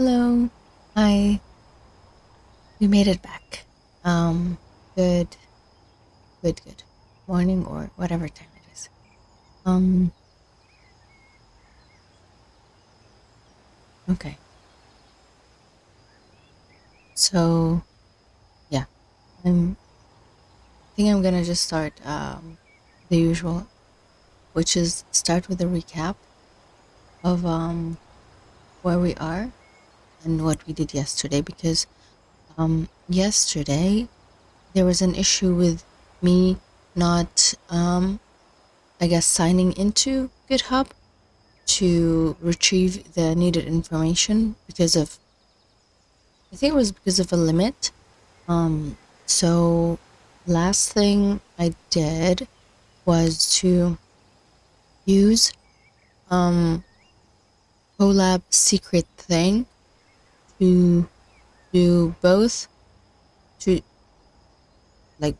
Hello. Hi. We made it back. Good, good. Morning or whatever time it is. Okay. So, yeah. I think I'm gonna just start, the usual, which is start with a recap of, where we are and what we did yesterday because, yesterday there was an issue with me not, I guess, signing into GitHub to retrieve the needed information because of, I think it was because of a limit. So last thing I did was to use Colab secret thing to do both, to like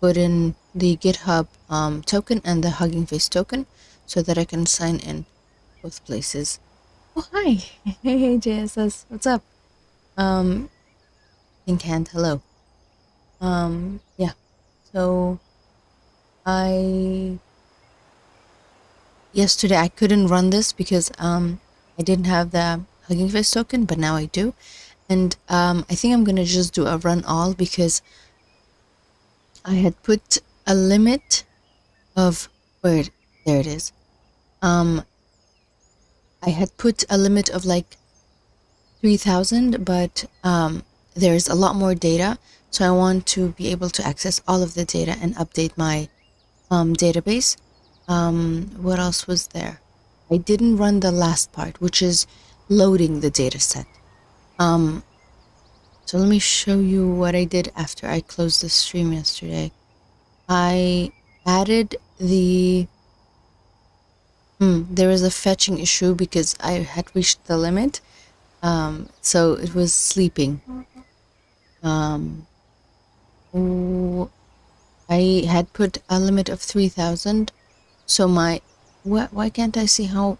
put in the GitHub token and the HuggingFace token so that I can sign in both places. Oh, hi. Hey, JSS. What's up? Pink hand, hello. Yeah. So yesterday I couldn't run this because I didn't have the Hugging Face token, but now I do. And I think I'm gonna just do a run all because I had put a limit of there it is. I had put a limit of like 3,000, but there's a lot more data, so I want to be able to access all of the data and update my database. What else was there? I didn't run the last part, which is loading the data set. So let me show you what I did after I closed the stream yesterday. I added the there was a fetching issue because I had reached the limit, so it was sleeping. I had put a limit of 3,000, so why can't I see how?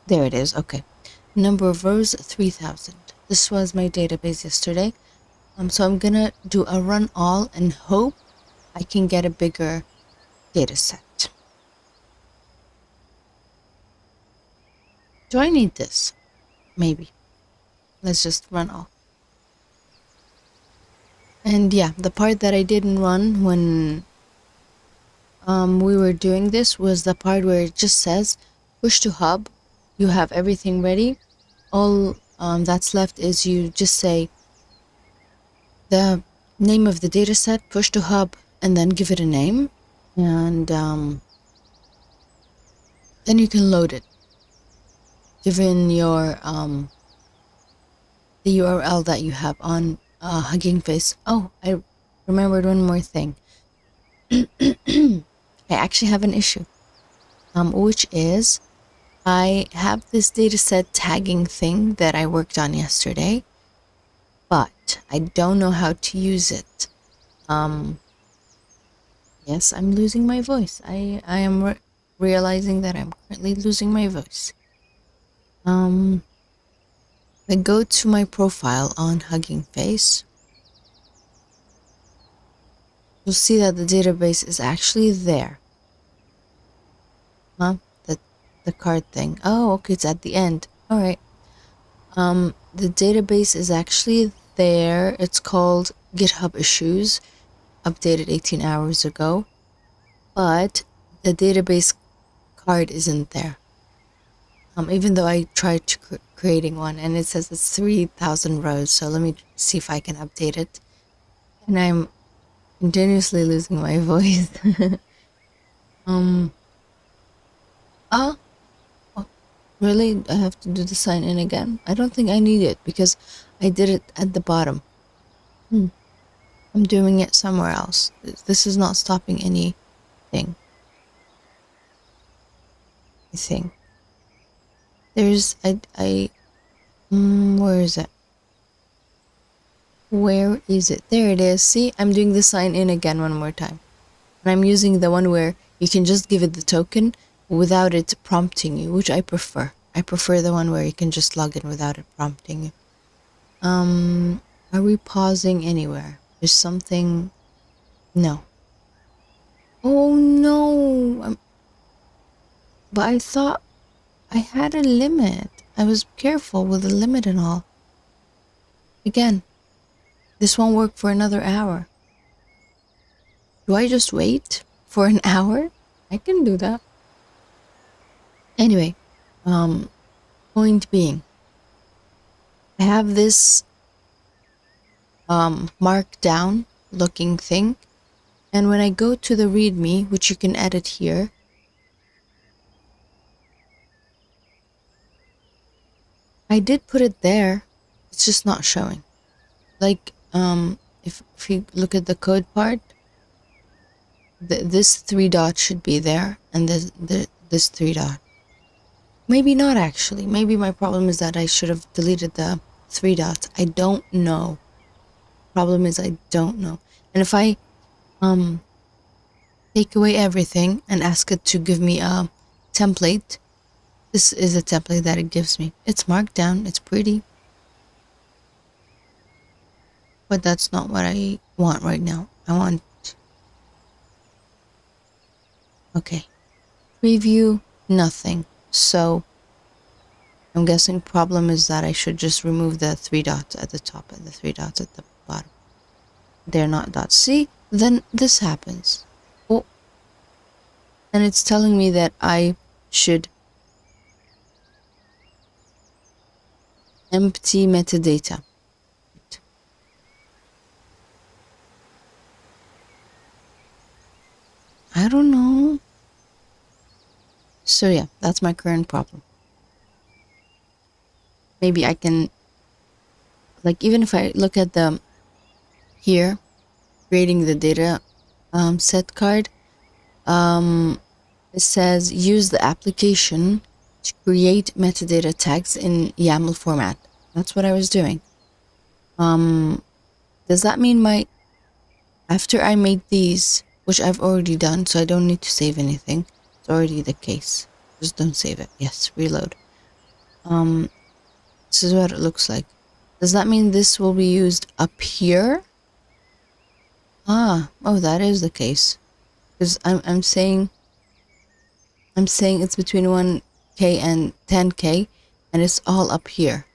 There it is. Okay, number of rows 3,000. This was my database yesterday. So I'm gonna do a run all and hope I can get a bigger data set. Do I need this? Maybe. Let's just run all. And yeah, the part that I didn't run when we were doing this was the part where it just says push to hub. You have everything ready. All that's left is you just say the name of the data set, push to hub, and then give it a name, and then you can load it given your the URL that you have on Hugging Face. Oh, I remembered one more thing. I actually have an issue, which is I have this dataset tagging thing that I worked on yesterday, but I don't know how to use it. Yes, I'm losing my voice. I am realizing that I'm currently losing my voice. I go to my profile on Hugging Face. You'll see that the database is actually there. Huh? The card thing. Oh, okay, it's at the end. All right. The database is actually there. It's called GitHub Issues, updated 18 hours ago, but the database card isn't there. Even though I tried creating one, and it says it's 3,000 rows. So let me see if I can update it. And I'm continuously losing my voice. Oh, really? I have to do the sign in again? I don't think I need it because I did it at the bottom. I'm doing it somewhere else. This is not stopping anything. I think. There's, where is it? Where is it? There it is. See, I'm doing the sign in again one more time. And I'm using the one where you can just give it the token without it prompting you, which I prefer. I prefer the one where you can just log in without it prompting you. Are we pausing anywhere? There's something... No. Oh no! But I thought I had a limit. I was careful with the limit and all. Again, this won't work for another hour. Do I just wait for an hour? I can do that. Anyway, point being, I have this markdown looking thing, and when I go to the README, which you can edit here, I did put it there, it's just not showing. Like, if you look at the code part, this 3 dot should be there, and this 3 dot. Maybe not actually. Maybe my problem is that I should have deleted the 3 dots. I don't know. Problem is I don't know. And if I take away everything and ask it to give me a template, this is a template that it gives me. It's marked down, it's pretty, but that's not what I want right now. I want... Okay, preview, nothing. So I'm guessing problem is that I should just remove the 3 dots at the top and the 3 dots at the bottom. They're not dots. See, then this happens. Oh, and it's telling me that I should empty metadata. I don't know. So yeah, that's my current problem. Maybe I can, like, even if I look at the here, creating the data set card, it says use the application to create metadata tags in YAML format. That's what I was doing. Does that mean after I made these, which I've already done, so I don't need to save anything. It's already the case. Just don't save it. Yes, reload. This is what it looks like. Does that mean this will be used up here? Oh, that is the case. Because I'm saying it's between 1K and 10K, and it's all up here.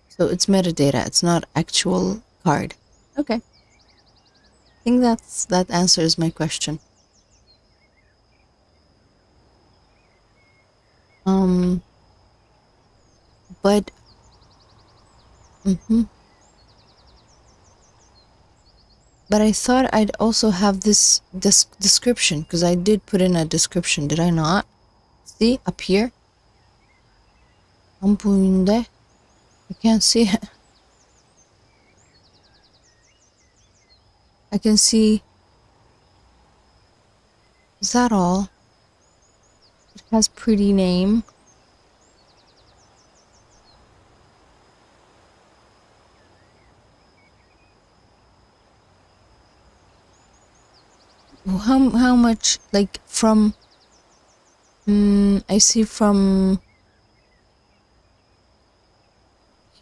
So it's metadata. It's not actual card. Okay. I think that answers my question. But but I thought I'd also have this description, because I did put in a description, did I not? See up here? I can't see it. I can see. Is that all? It has pretty name. How much, like, from I see from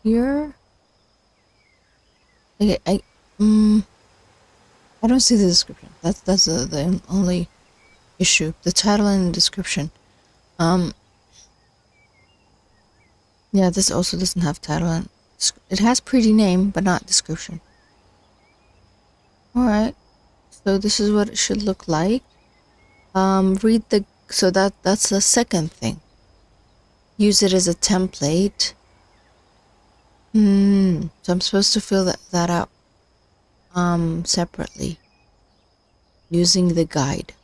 here. Okay, I don't see the description. That's the only issue. The title and description. Yeah, this also doesn't have title and it has pretty name but not description. All right. So this is what it should look like. Read the... So that's the second thing. Use it as a template. So I'm supposed to fill that out separately using the guide.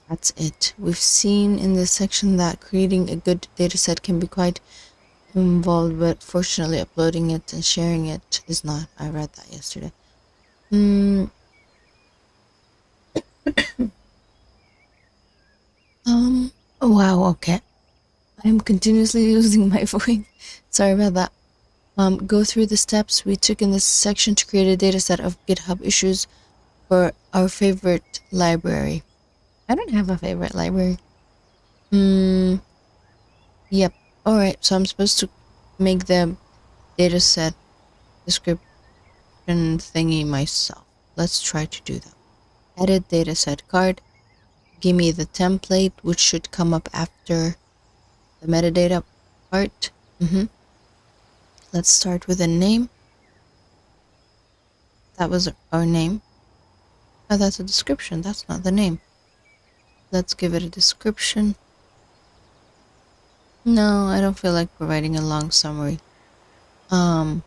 That's it. We've seen in this section that creating a good data set can be quite involved, but fortunately uploading it and sharing it is not. I read that yesterday. Oh wow, okay. I'm continuously losing my voice. Sorry about that. Go through the steps we took in this section to create a data set of GitHub issues for our favorite library. I don't have a favorite library. Yep. All right. So I'm supposed to make the dataset description thingy myself. Let's try to do that. Edit dataset card. Give me the template, which should come up after the metadata part. Let's start with a name. That was our name. Oh, that's a description. That's not the name. Let's give it a description. No, I don't feel like providing a long summary. I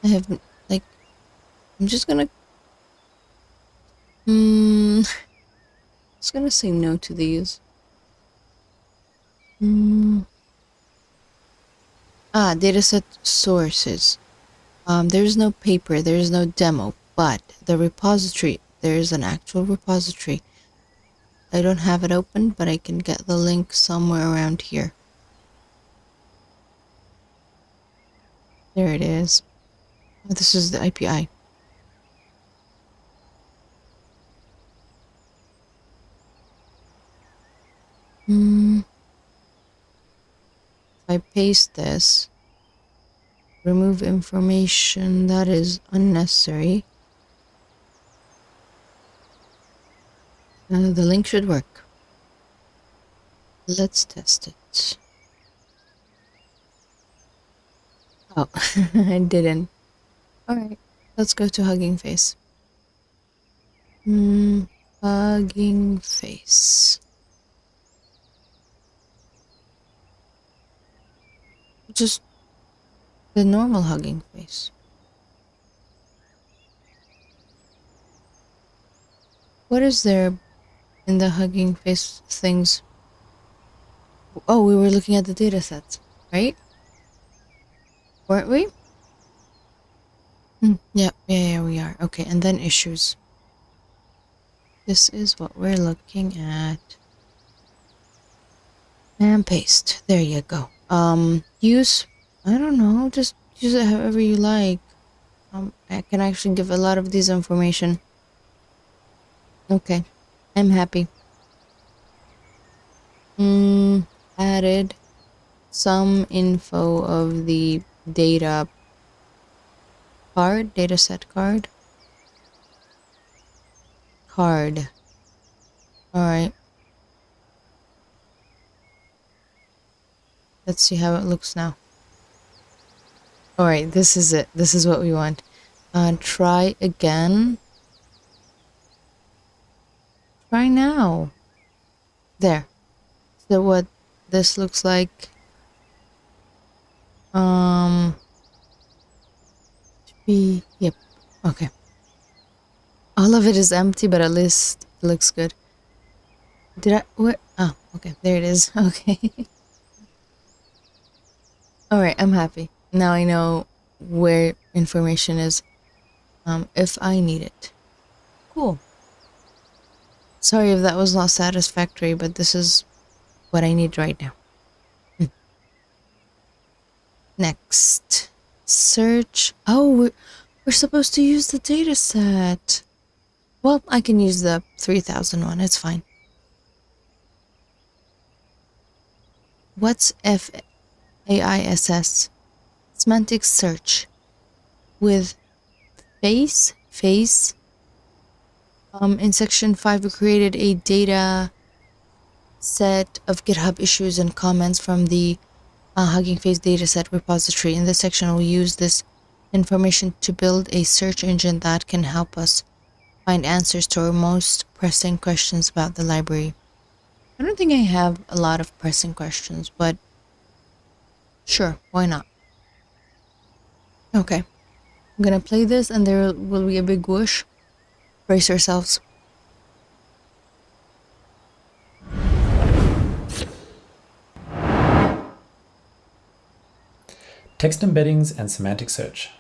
have, like, I'm just gonna say no to these. Dataset sources. There's no paper, there's no demo, but the repository, there's an actual repository. I don't have it open, but I can get the link somewhere around here. There it is. This is the API. If I paste this, remove information that is unnecessary. The link should work. Let's test it. Oh, I didn't. Alright, let's go to HuggingFace. HuggingFace. Just the normal HuggingFace. What is there in the HuggingFace things? Oh, we were looking at the datasets, right? Weren't we? Yeah, we are. Okay, and then issues. This is what we're looking at. And paste. There you go. Use, I don't know, just use it however you like. I can actually give a lot of this information. Okay, I'm happy. Added some info of the dataset card. Alright. Let's see how it looks now. Alright, this is it. This is what we want. Try again. Try now. There. So what this looks like. Yep. Okay. All of it is empty, but at least it looks good. Where? Oh, okay. There it is. Okay. Alright, I'm happy. Now I know where information is, if I need it. Cool. Sorry if that was not satisfactory, but this is what I need right now. Next. Search. Oh, we're supposed to use the dataset. Well, I can use the 3000 one. It's fine. What's FAISS? Semantic search. With face. In section 5, we created a data set of GitHub issues and comments from the HuggingFace dataset repository. In this section, we'll use this information to build a search engine that can help us find answers to our most pressing questions about the library. I don't think I have a lot of pressing questions, but sure, why not? Okay, I'm gonna play this and there will be a big whoosh. Brace yourselves. Text embeddings and semantic search.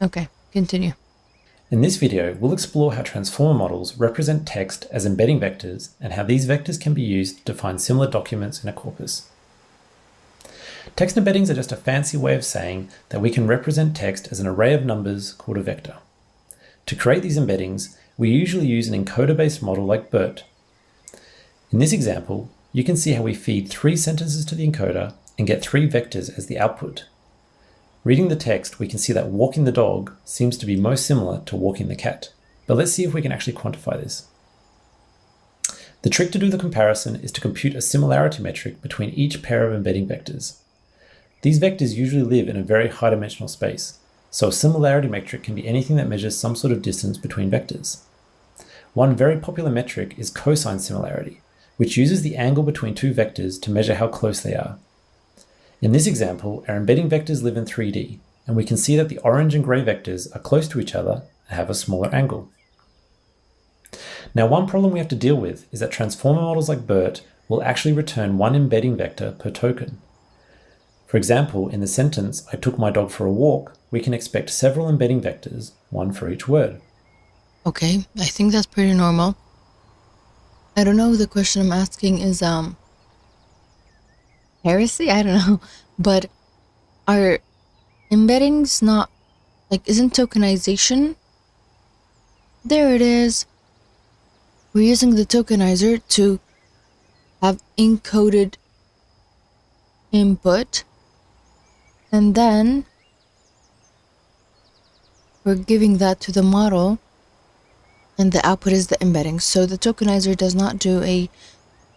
Okay, continue. In this video, we'll explore how transformer models represent text as embedding vectors and how these vectors can be used to find similar documents in a corpus. Text embeddings are just a fancy way of saying that we can represent text as an array of numbers called a vector. To create these embeddings, we usually use an encoder-based model like BERT. In this example, you can see how we feed 3 sentences to the encoder and get 3 vectors as the output. Reading the text, we can see that walking the dog seems to be most similar to walking the cat. But let's see if we can actually quantify this. The trick to do the comparison is to compute a similarity metric between each pair of embedding vectors. These vectors usually live in a very high-dimensional space, so a similarity metric can be anything that measures some sort of distance between vectors. One very popular metric is cosine similarity, which uses the angle between 2 vectors to measure how close they are. In this example, our embedding vectors live in 3D, and we can see that the orange and grey vectors are close to each other and have a smaller angle. Now, one problem we have to deal with is that transformer models like BERT will actually return 1 embedding vector per token. For example, in the sentence, "I took my dog for a walk," we can expect several embedding vectors, 1 for each word. Okay, I think that's pretty normal. I don't know, the question I'm asking is, heresy? I don't know. But are embeddings not, like, isn't tokenization? There it is. We're using the tokenizer to have encoded input, and then we're giving that to the model, and the output is the embedding. So the tokenizer does not do a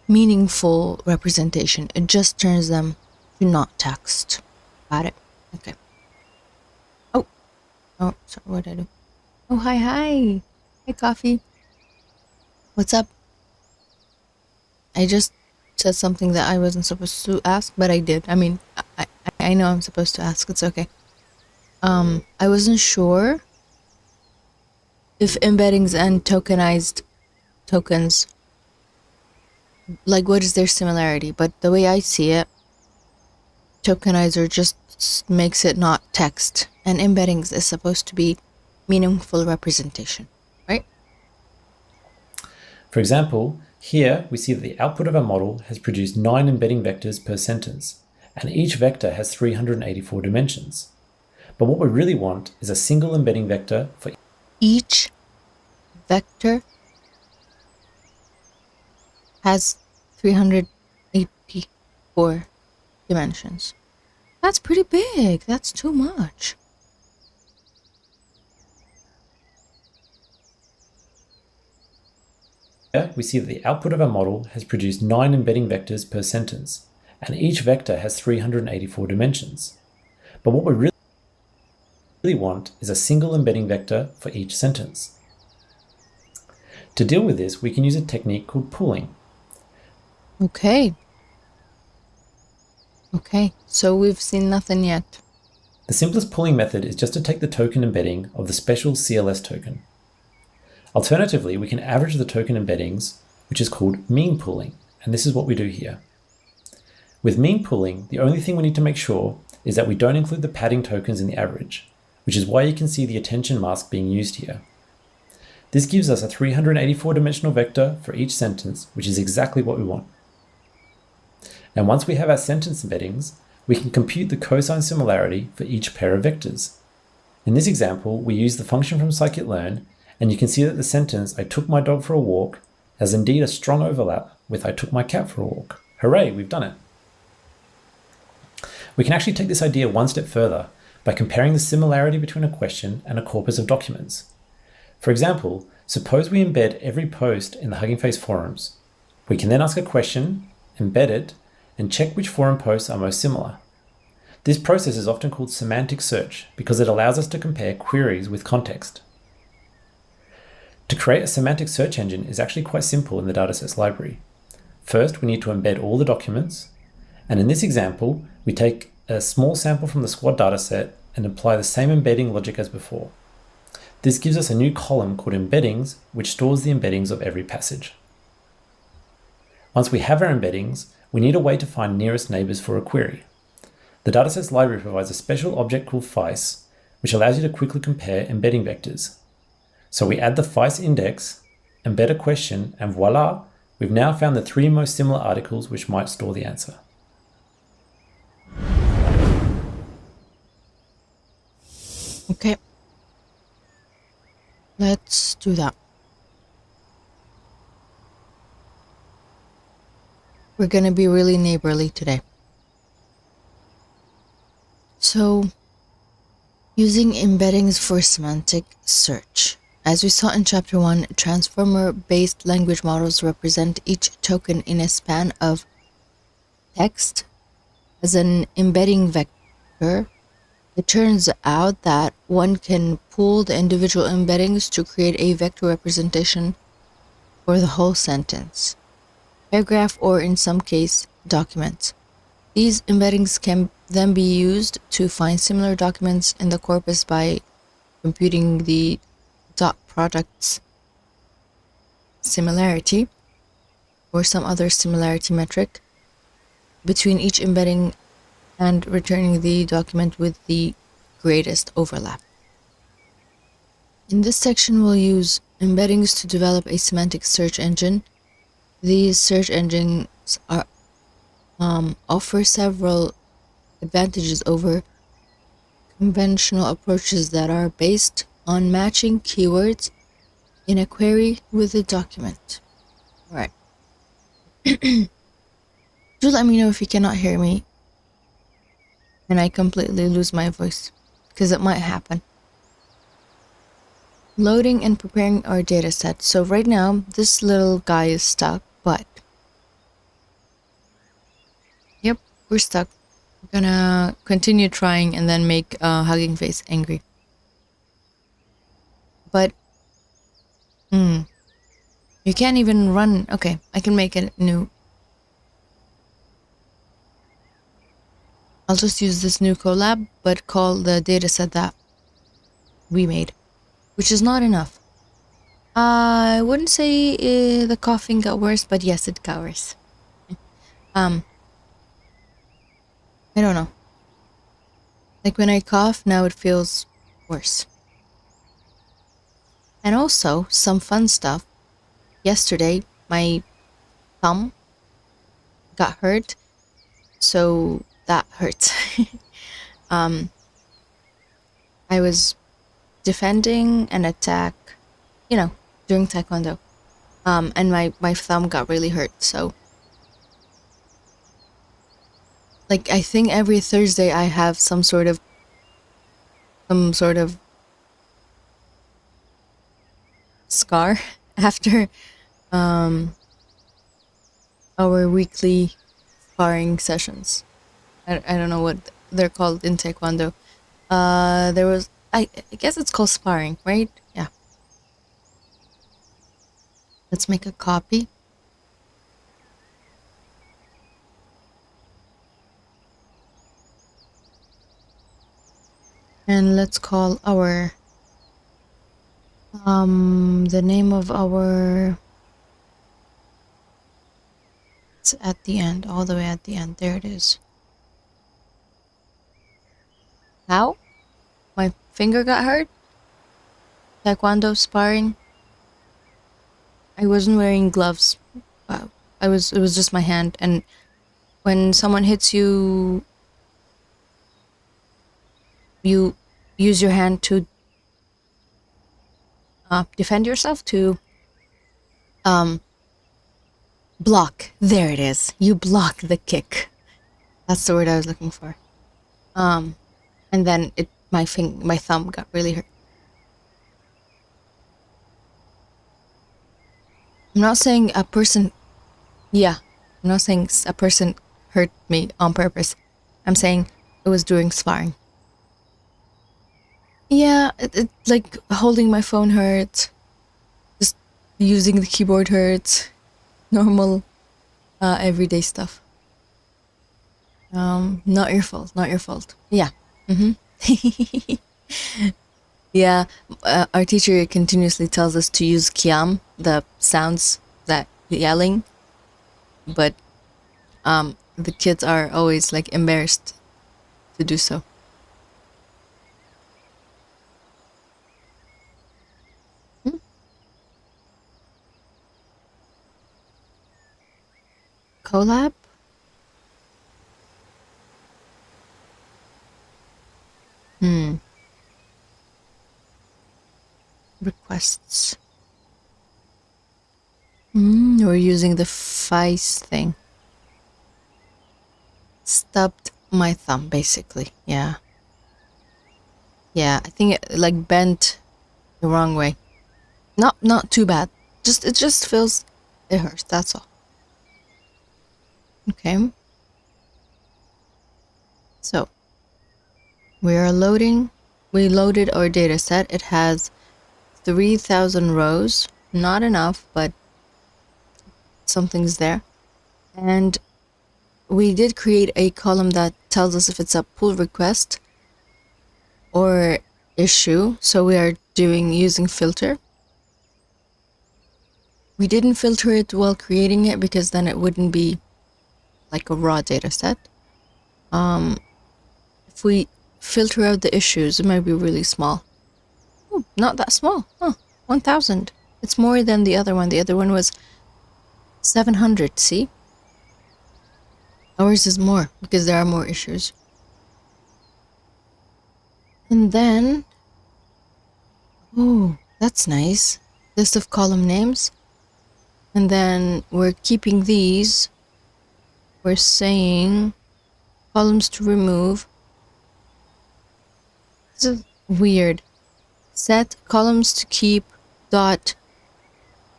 meaningful representation. It just turns them to not text. Got it? Okay. Oh, sorry, what did I do? Oh, hi. Hi, Coffee. What's up? I just said something that I wasn't supposed to ask, but I did. I mean, I know I'm supposed to ask. It's okay. I wasn't sure if embeddings and tokenized tokens, like, what is their similarity? But the way I see it, tokenizer just makes it not text, and embeddings is supposed to be meaningful representation, right? For example, here we see that the output of our model has produced 9 embedding vectors per sentence, and each vector has 384 dimensions. But what we really want is a single embedding vector for Each vector has 384 dimensions. That's pretty big. That's too much. Here we see that the output of our model has produced 9 embedding vectors per sentence, and each vector has 384 dimensions. But what we really want is a single embedding vector for each sentence. To deal with this, we can use a technique called pooling. Okay, so we've seen nothing yet. The simplest pooling method is just to take the token embedding of the special CLS token. Alternatively, we can average the token embeddings, which is called mean pooling, and this is what we do here. With mean pooling, the only thing we need to make sure is that we don't include the padding tokens in the average, which is why you can see the attention mask being used here. This gives us a 384 dimensional vector for each sentence, which is exactly what we want. And once we have our sentence embeddings, we can compute the cosine similarity for each pair of vectors. In this example, we use the function from scikit-learn, and you can see that the sentence "I took my dog for a walk" has indeed a strong overlap with "I took my cat for a walk." Hooray, we've done it. We can actually take this idea one step further by comparing the similarity between a question and a corpus of documents. For example, suppose we embed every post in the HuggingFace forums. We can then ask a question, embed it, and check which forum posts are most similar. This process is often called semantic search because it allows us to compare queries with context. To create a semantic search engine is actually quite simple in the datasets library. First, we need to embed all the documents, and in this example, we take a small sample from the squad dataset and apply the same embedding logic as before. This gives us a new column called embeddings, which stores the embeddings of every passage. Once we have our embeddings, we need a way to find nearest neighbors for a query. The datasets library provides a special object called FICE, which allows you to quickly compare embedding vectors. So we add the FICE index, embed a question, and voila, we've now found the 3 most similar articles which might store the answer. Okay. Let's do that. We're gonna be really neighborly today. So, using embeddings for semantic search. As we saw in Chapter 1, transformer-based language models represent each token in a span of text as an embedding vector. It turns out that one can pool the individual embeddings to create a vector representation for the whole sentence, paragraph, or in some case, document. These embeddings can then be used to find similar documents in the corpus by computing the dot product's similarity or some other similarity metric between each embedding and returning the document with the greatest overlap. In this section, we'll use embeddings to develop a semantic search engine. These search engines offer several advantages over conventional approaches that are based on matching keywords in a query with a document. All right. Do let me know if you cannot hear me and I completely lose my voice, because it might happen. Loading and preparing our data set. So right now, this little guy is stuck, but yep, we're stuck. We're gonna continue trying and then make HuggingFace angry. But you can't even run. Okay, I can make it new. I'll just use this new collab, but call the dataset that we made, which is not enough. I wouldn't say the coughing got worse, but yes, it got worse. I don't know. Like when I cough, now it feels worse. And also, some fun stuff. Yesterday, my thumb got hurt, so that hurts. I was defending an attack, during Taekwondo, and my thumb got really hurt, so like I think every Thursday I have some sort of scar after our weekly sparring sessions. I don't know what they're called in Taekwondo. There was I guess it's called sparring, right? Yeah. Let's make a copy. And let's call our the name of our, it's at the end, all the way at the end. There it is. How? My finger got hurt? Taekwondo sparring? I wasn't wearing gloves. It was just my hand, and when someone hits you, you use your hand to defend yourself, to block. There it is. You block the kick. That's the word I was looking for. And then my thumb got really hurt. I'm not saying a person hurt me on purpose. I'm saying it was during sparring. Yeah, it like holding my phone hurts. Just using the keyboard hurts. Normal, everyday stuff. Not your fault. Not your fault. Yeah. Yeah. Our teacher continuously tells us to use kiam, the sounds that yelling, but the kids are always like embarrassed to do so. Collab? requests. We're using the Face thing. Stubbed my thumb, basically. Yeah. Yeah, I think it like bent the wrong way. Not too bad. It just feels it hurts, that's all. Okay. So we loaded our data set. It has 3,000 rows. Not enough, but something's there. And we did create a column that tells us if it's a pull request or issue. So we are using filter. We didn't filter it while creating it because then it wouldn't be like a raw data set. If we filter out the issues, it might be really small. Oh, not that small. 1,000. It's more than the other one. The other one was 700, see? Ours is more because there are more issues. And then, oh, that's nice. List of column names. And then we're keeping these. We're saying columns to remove. This is weird. Set columns to keep dot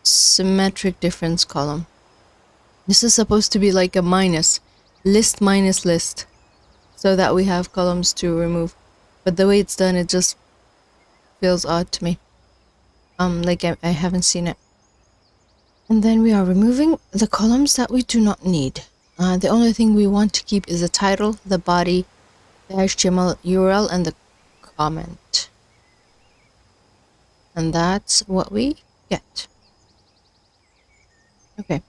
symmetric difference column. This is supposed to be like a minus list, so that we have columns to remove. But the way it's done, it just feels odd to me. Like I haven't seen it. And then we are removing the columns that we do not need. The only thing we want to keep is the title, the body, the HTML URL, and the comment. And that's what we get. Okay.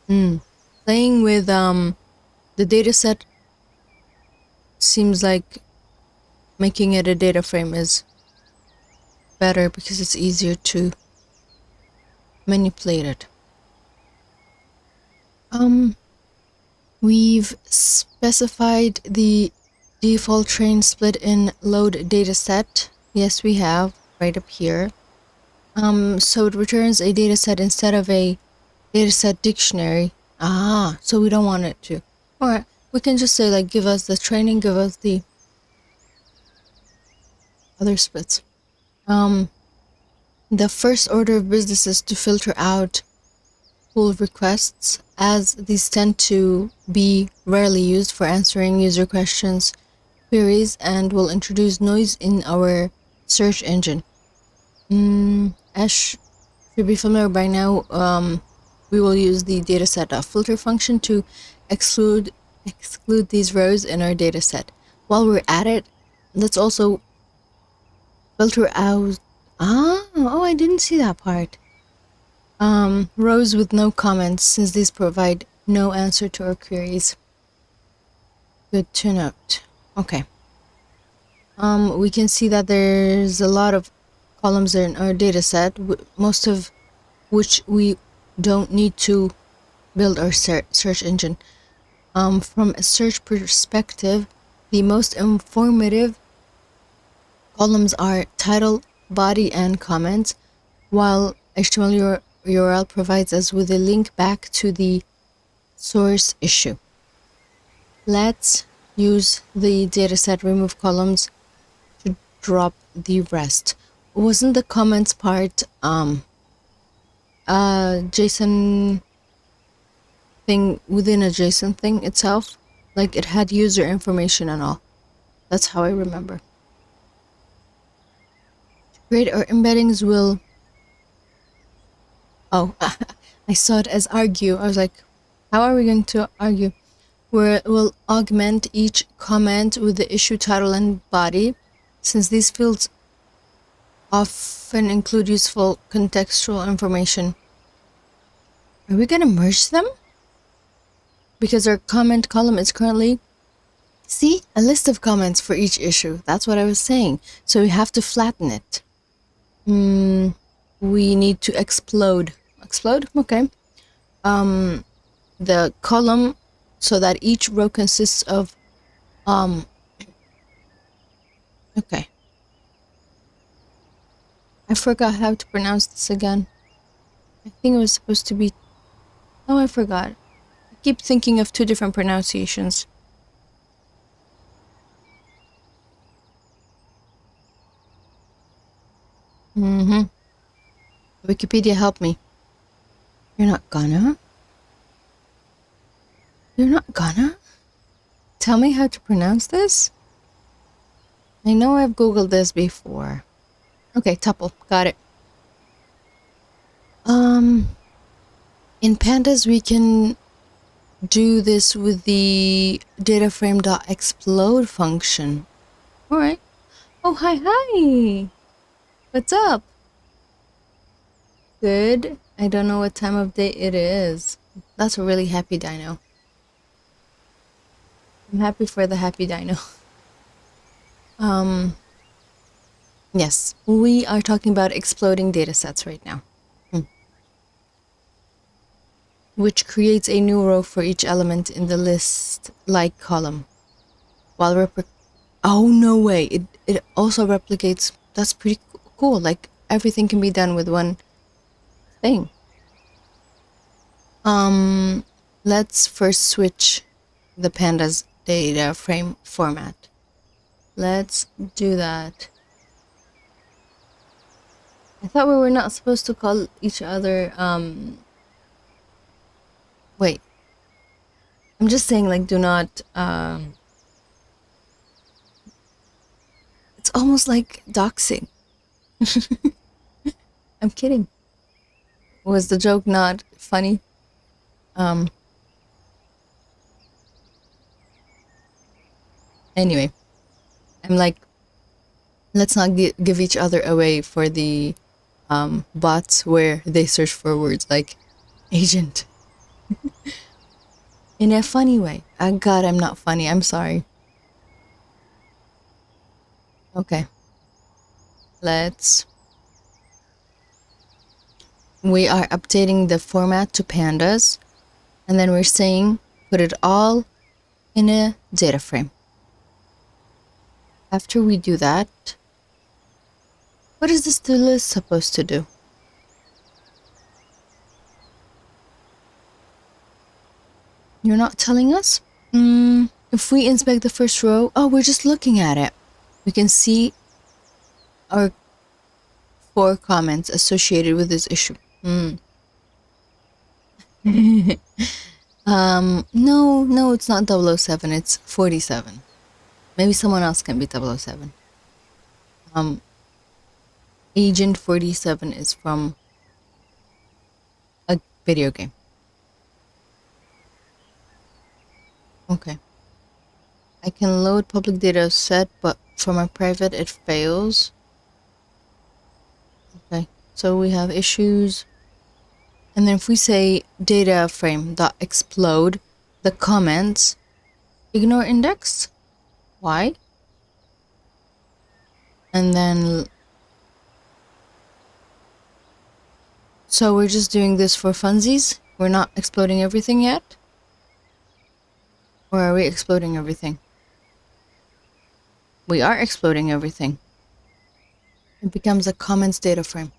Playing with the dataset seems like making it a data frame is better because it's easier to manipulate it. We've specified the default train split in load dataset. Yes, we have right up here. So it returns a dataset instead of a dataset dictionary. So we don't want it to. Alright, we can just say like give us the training, give us the other splits. The first order of business is to filter out pull requests, as these tend to be rarely used for answering user questions, queries, and will introduce noise in our search engine. As should be familiar by now, we will use the dataset filter function to exclude these rows in our dataset. While we're at it, let's also filter out. I didn't see that part. Rows with no comments, since these provide no answer to our queries. Good to note. Okay. We can see that there's a lot of columns in our dataset, most of which we don't need to build our search engine. From a search perspective, the most informative columns are title, body, and comments, while HTML URL provides us with a link back to the source issue. Let's use the dataset remove columns to drop the rest. Wasn't the comments part JSON thing within a JSON thing itself? Like it had user information and all. That's how I remember. To create our embeddings will... I saw it as argue. I was like, how are we going to argue? We'll augment each comment with the issue title and body, since these fields often include useful contextual information. Are we going to merge them? Because our comment column is currently, see, a list of comments for each issue. That's what I was saying. So we have to flatten it. We need to explode. Explode? Okay. The column, so that each row consists of okay. I forgot how to pronounce this again. I think it was supposed to be... Oh, I forgot. I keep thinking of two different pronunciations. Wikipedia, help me. You're not gonna? You're not gonna? Tell me how to pronounce this? I know I've Googled this before. Okay, tuple. Got it. In pandas, we can do this with the dataframe.explode function. Alright. Oh, hi. What's up? Good. I don't know what time of day it is. That's a really happy dino. I'm happy for the happy dino. Yes, we are talking about exploding datasets right now. Which creates a new row for each element in the list like column. While oh, no way. It also replicates. That's pretty cool. Like everything can be done with one thing. Let's first switch the pandas data frame format. Let's do that. I thought we were not supposed to call each other, wait. I'm just saying, like, do not, it's almost like doxing. I'm kidding. Was the joke not funny? Anyway, I'm like, let's not give each other away for the bots where they search for words like agent. In a funny way. God, I'm not funny. I'm sorry. Okay. We are updating the format to pandas, and then we're saying put it all in a data frame. After we do that, what is this list supposed to do? You're not telling us? If we inspect the first row, oh, we're just looking at it. We can see our 4 comments associated with this issue. No, it's not 007, it's 47. Maybe someone else can be 007. Agent 47 is from a video game. Okay. I can load public data set, but for my private it fails. Okay, so we have issues. And then if we say data frame.explode, the comments ignore index. Why? And then, so we're just doing this for funsies? We're not exploding everything yet? Or are we exploding everything? We are exploding everything. It becomes a comments data frame.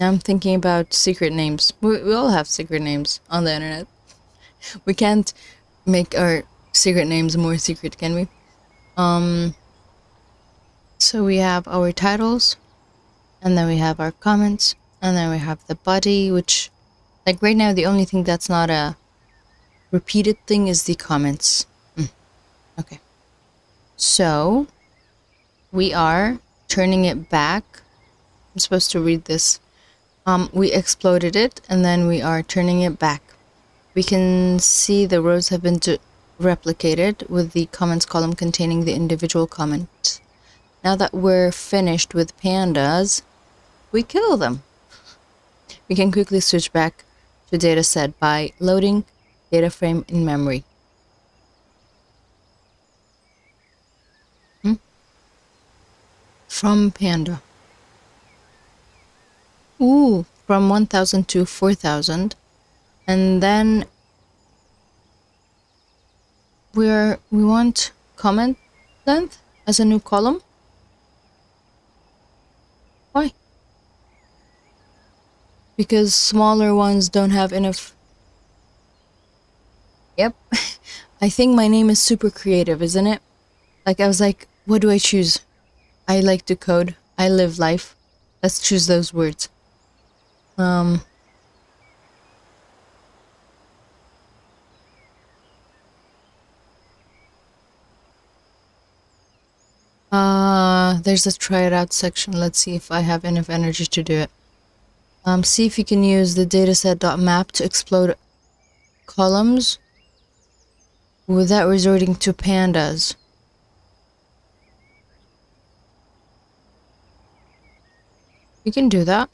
Now I'm thinking about secret names. We all have secret names on the internet. We can't make our secret names more secret, can we? So we have our titles, and then we have our comments, and then we have the body, which, like right now, the only thing that's not a repeated thing is the comments. Okay. So we are turning it back. I'm supposed to read this. We exploded it, and then we are turning it back. We can see the rows have been replicated with the comments column containing the individual comments. Now that we're finished with pandas, we kill them. We can quickly switch back to dataset by loading data frame in memory. From panda. Ooh, from 1000 to 4000. And then we want comment length as a new column. Why? Because smaller ones don't have enough. Yep. I think my name is super creative, isn't it? Like, I was like, what do I choose? I like to code. I live life. Let's choose those words. There's a try it out section. Let's see if I have enough energy to do it. See if you can use the dataset.map to explode columns without resorting to pandas. You can do that.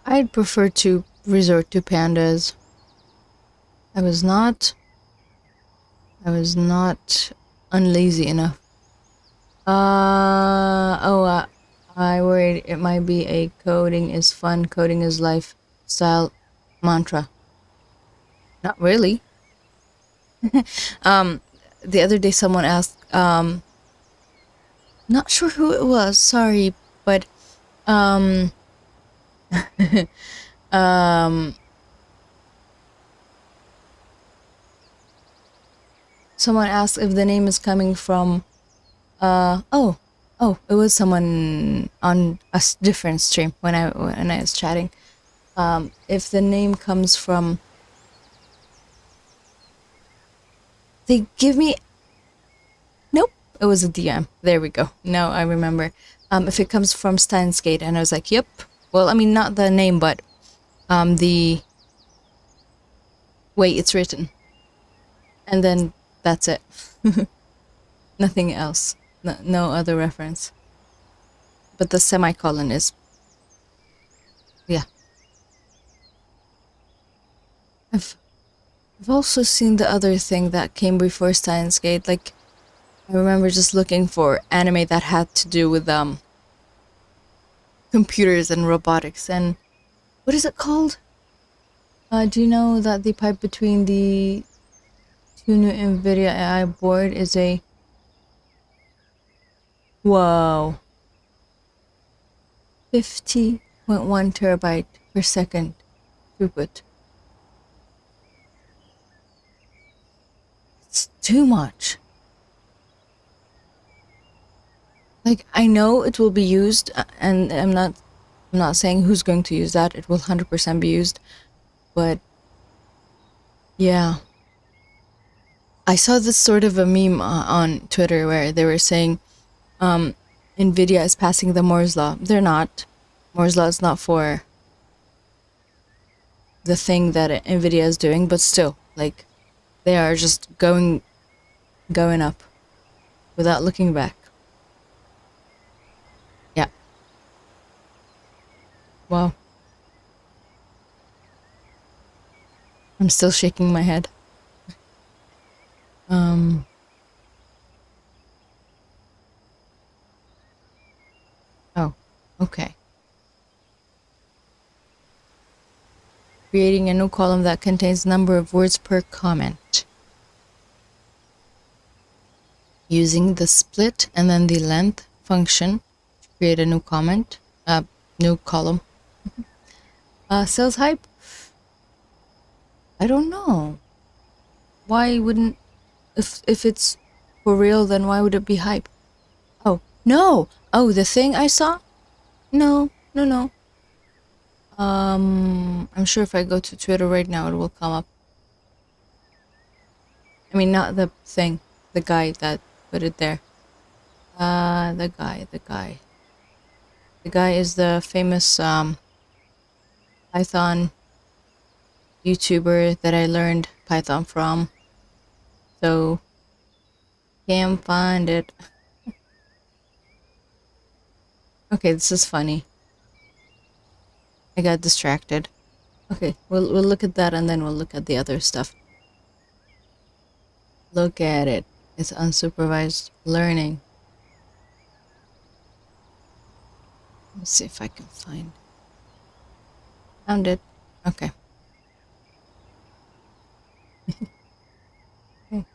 I'd prefer to resort to pandas. I was not unlazy enough. I worried it might be a coding is fun, coding is life style mantra. Not really. The other day someone asked, not sure who it was, sorry, but someone asked if the name is coming from it was someone on a different stream when I was chatting. If the name comes from, they give me, nope, it was a DM. There we go. Now I remember. If it comes from Steins Gate, and I was like, yep. Well, I mean, not the name, but the way it's written. And then that's it. Nothing else. No other reference. But the semicolon is, yeah. I've also seen the other thing that came before Steins Gate. Like, I remember just looking for anime that had to do with computers and robotics. And what is it called? Do you know that the pipe between the two new NVIDIA AI board is a, whoa, 50.1 terabyte per second throughput. It's too much. Like, I know it will be used, and I'm not saying who's going to use that. It will 100% be used, but yeah. I saw this sort of a meme on Twitter where they were saying NVIDIA is passing the Moore's Law. They're not. Moore's Law is not for the thing that NVIDIA is doing, but still, like, they are just going up without looking back. Yeah. Wow. I'm still shaking my head. Oh, okay. Creating a new column that contains number of words per comment. Using the split and then the length function to create a new comment, new column. Sales hype? I don't know. Why wouldn't, if it's for real, then why would it be hype? Oh, no. Oh, the thing I saw? No. I'm sure if I go to Twitter right now, it will come up. I mean, not the thing, the guy that put it there. The guy. The guy is the famous Python YouTuber that I learned Python from. So, can't find it. Okay, this is funny. I got distracted. Okay, we'll look at that and then we'll look at the other stuff. Look at it. It's unsupervised learning. Let's see if I can find. Found it. Okay. Okay.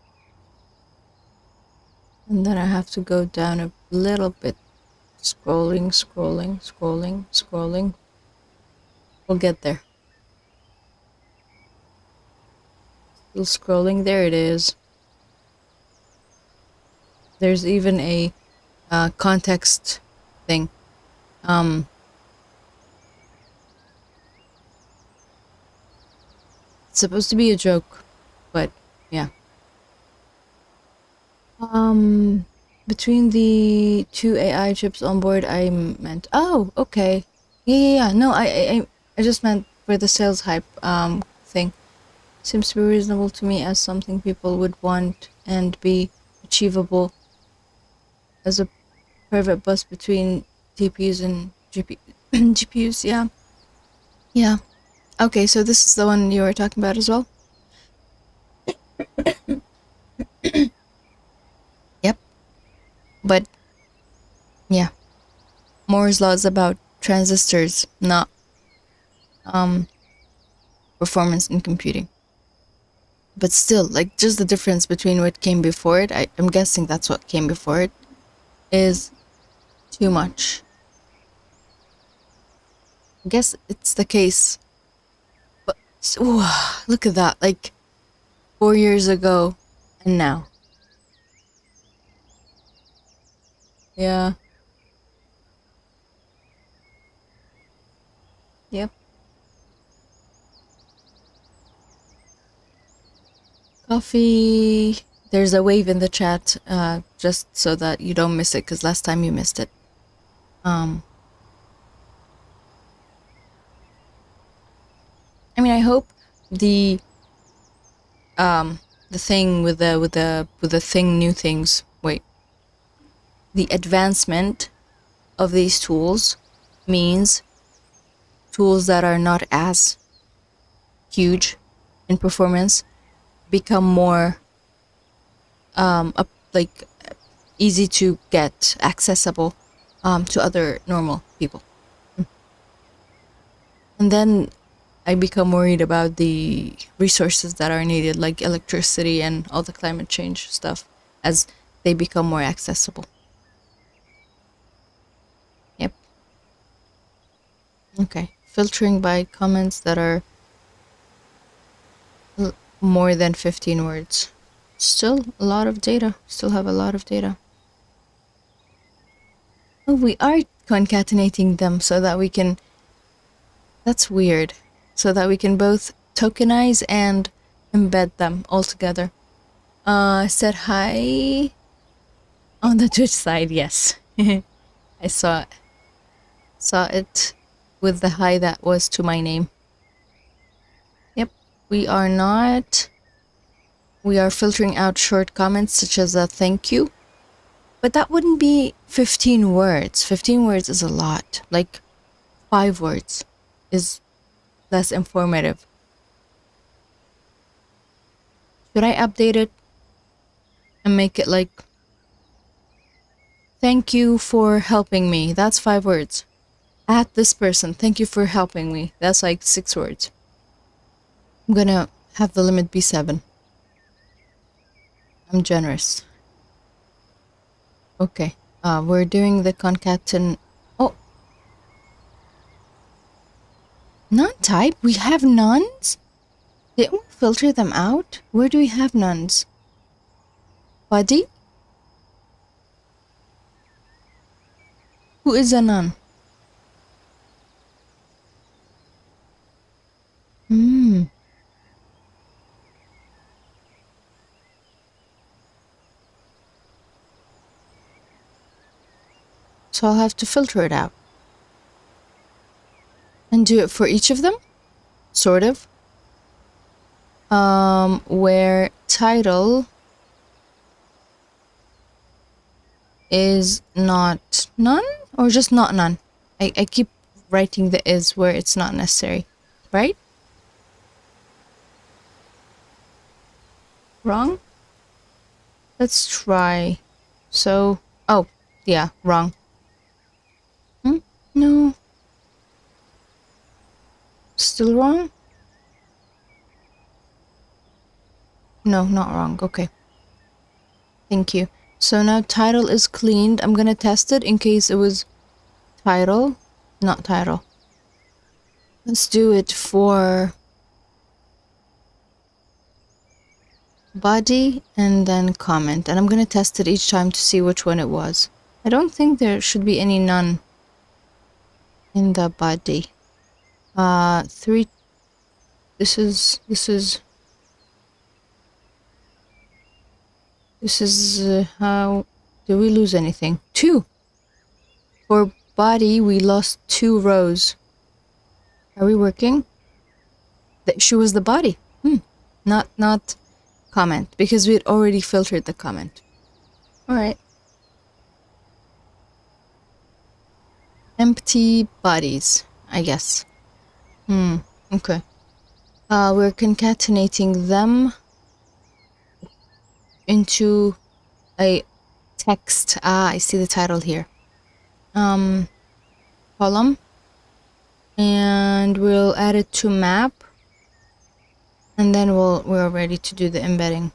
And then I have to go down a little bit. Scrolling, scrolling, scrolling, scrolling. We'll get there. Still scrolling. There it is. There's even a context thing. It's supposed to be a joke, but yeah. Between the two AI chips on board, I meant. Oh, okay. Yeah. No, I just meant for the sales hype thing. Seems to be reasonable to me as something people would want and be achievable as a private bus between TPUs and GPUs. Yeah. Okay, so this is the one you were talking about as well. Yep. But yeah, Moore's law is about transistors, not performance in computing. But still, like, just the difference between what came before it, I'm guessing that's what came before it, is too much. I guess it's the case. But ooh, look at that, like 4 years ago and now. Yeah. Yep. Coffee. There's a wave in the chat, just so that you don't miss it, because last time you missed it. I mean, I hope the thing with the thing new things. Wait. The advancement of these tools means tools that are not as huge in performance become more like easy to get, accessible to other normal people. And then I become worried about the resources that are needed, like electricity and all the climate change stuff, as they become more accessible. Yep. Okay. Filtering by comments that are more than 15 words. Still a lot of data. Still have a lot of data. Oh, we are concatenating them so that we can... That's weird. So that we can both tokenize and embed them all together. Said hi on the Twitch side, yes. I saw it. Saw it with the hi that was to my name. Yep, we are not... We are filtering out short comments such as a thank you. But that wouldn't be 15 words. 15 words is a lot. Like 5 words is less informative. Should I update it and make it like, thank you for helping me? That's 5 words. At this person, thank you for helping me. That's like 6 words. I'm gonna have the limit be 7. I'm generous. Okay. We're doing the concaten... Oh. Non-type? We have nuns? Didn't we filter them out? Where do we have nuns? Buddy? Who is a nun? So I'll have to filter it out. And do it for each of them? Sort of. Where title is not none? Or just not none? I keep writing the is where it's not necessary. Right? Wrong? Let's try. So, oh, yeah, wrong. No. Still wrong? No, not wrong. Okay. Thank you. So now title is cleaned. I'm gonna test it in case it was title, not title. Let's do it for body and then comment. And I'm gonna test it each time to see which one it was. I don't think there should be any none in the body. 3. This is how do we lose anything? 2. For body, we lost 2 rows. Are we working? The issue was the body. Not comment, because we had already filtered the comment. All right. Empty bodies, I guess. Okay. We're concatenating them into a text. I see the title here. Column. And we'll add it to map. And then we're ready to do the embedding.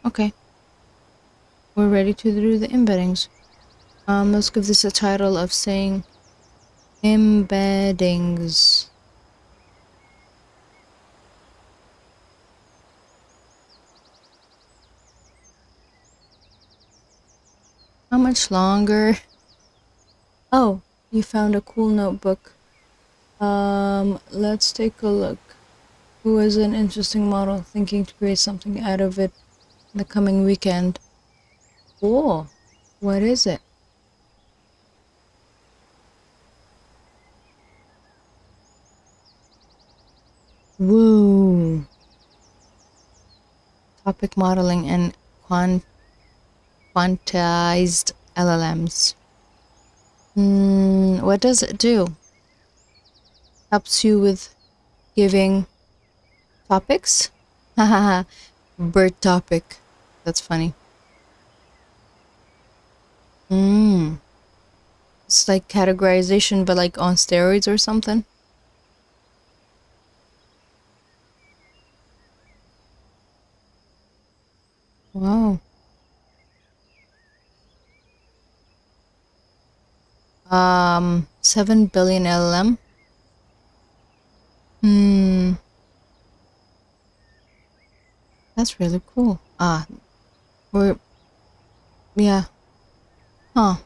Okay. We're ready to do the embeddings. Let's give this a title of saying embeddings. How much longer? Oh, you found a cool notebook. Let's take a look. Who is an interesting model thinking to create something out of it in the coming weekend? Cool. What is it? Woo. Topic modeling and quantized LLMs. What does it do? Helps you with giving topics? Hahaha. Bird topic. That's funny. It's like categorization, but like on steroids or something. Wow. 7 billion LLM. That's really cool. Yeah. Huh.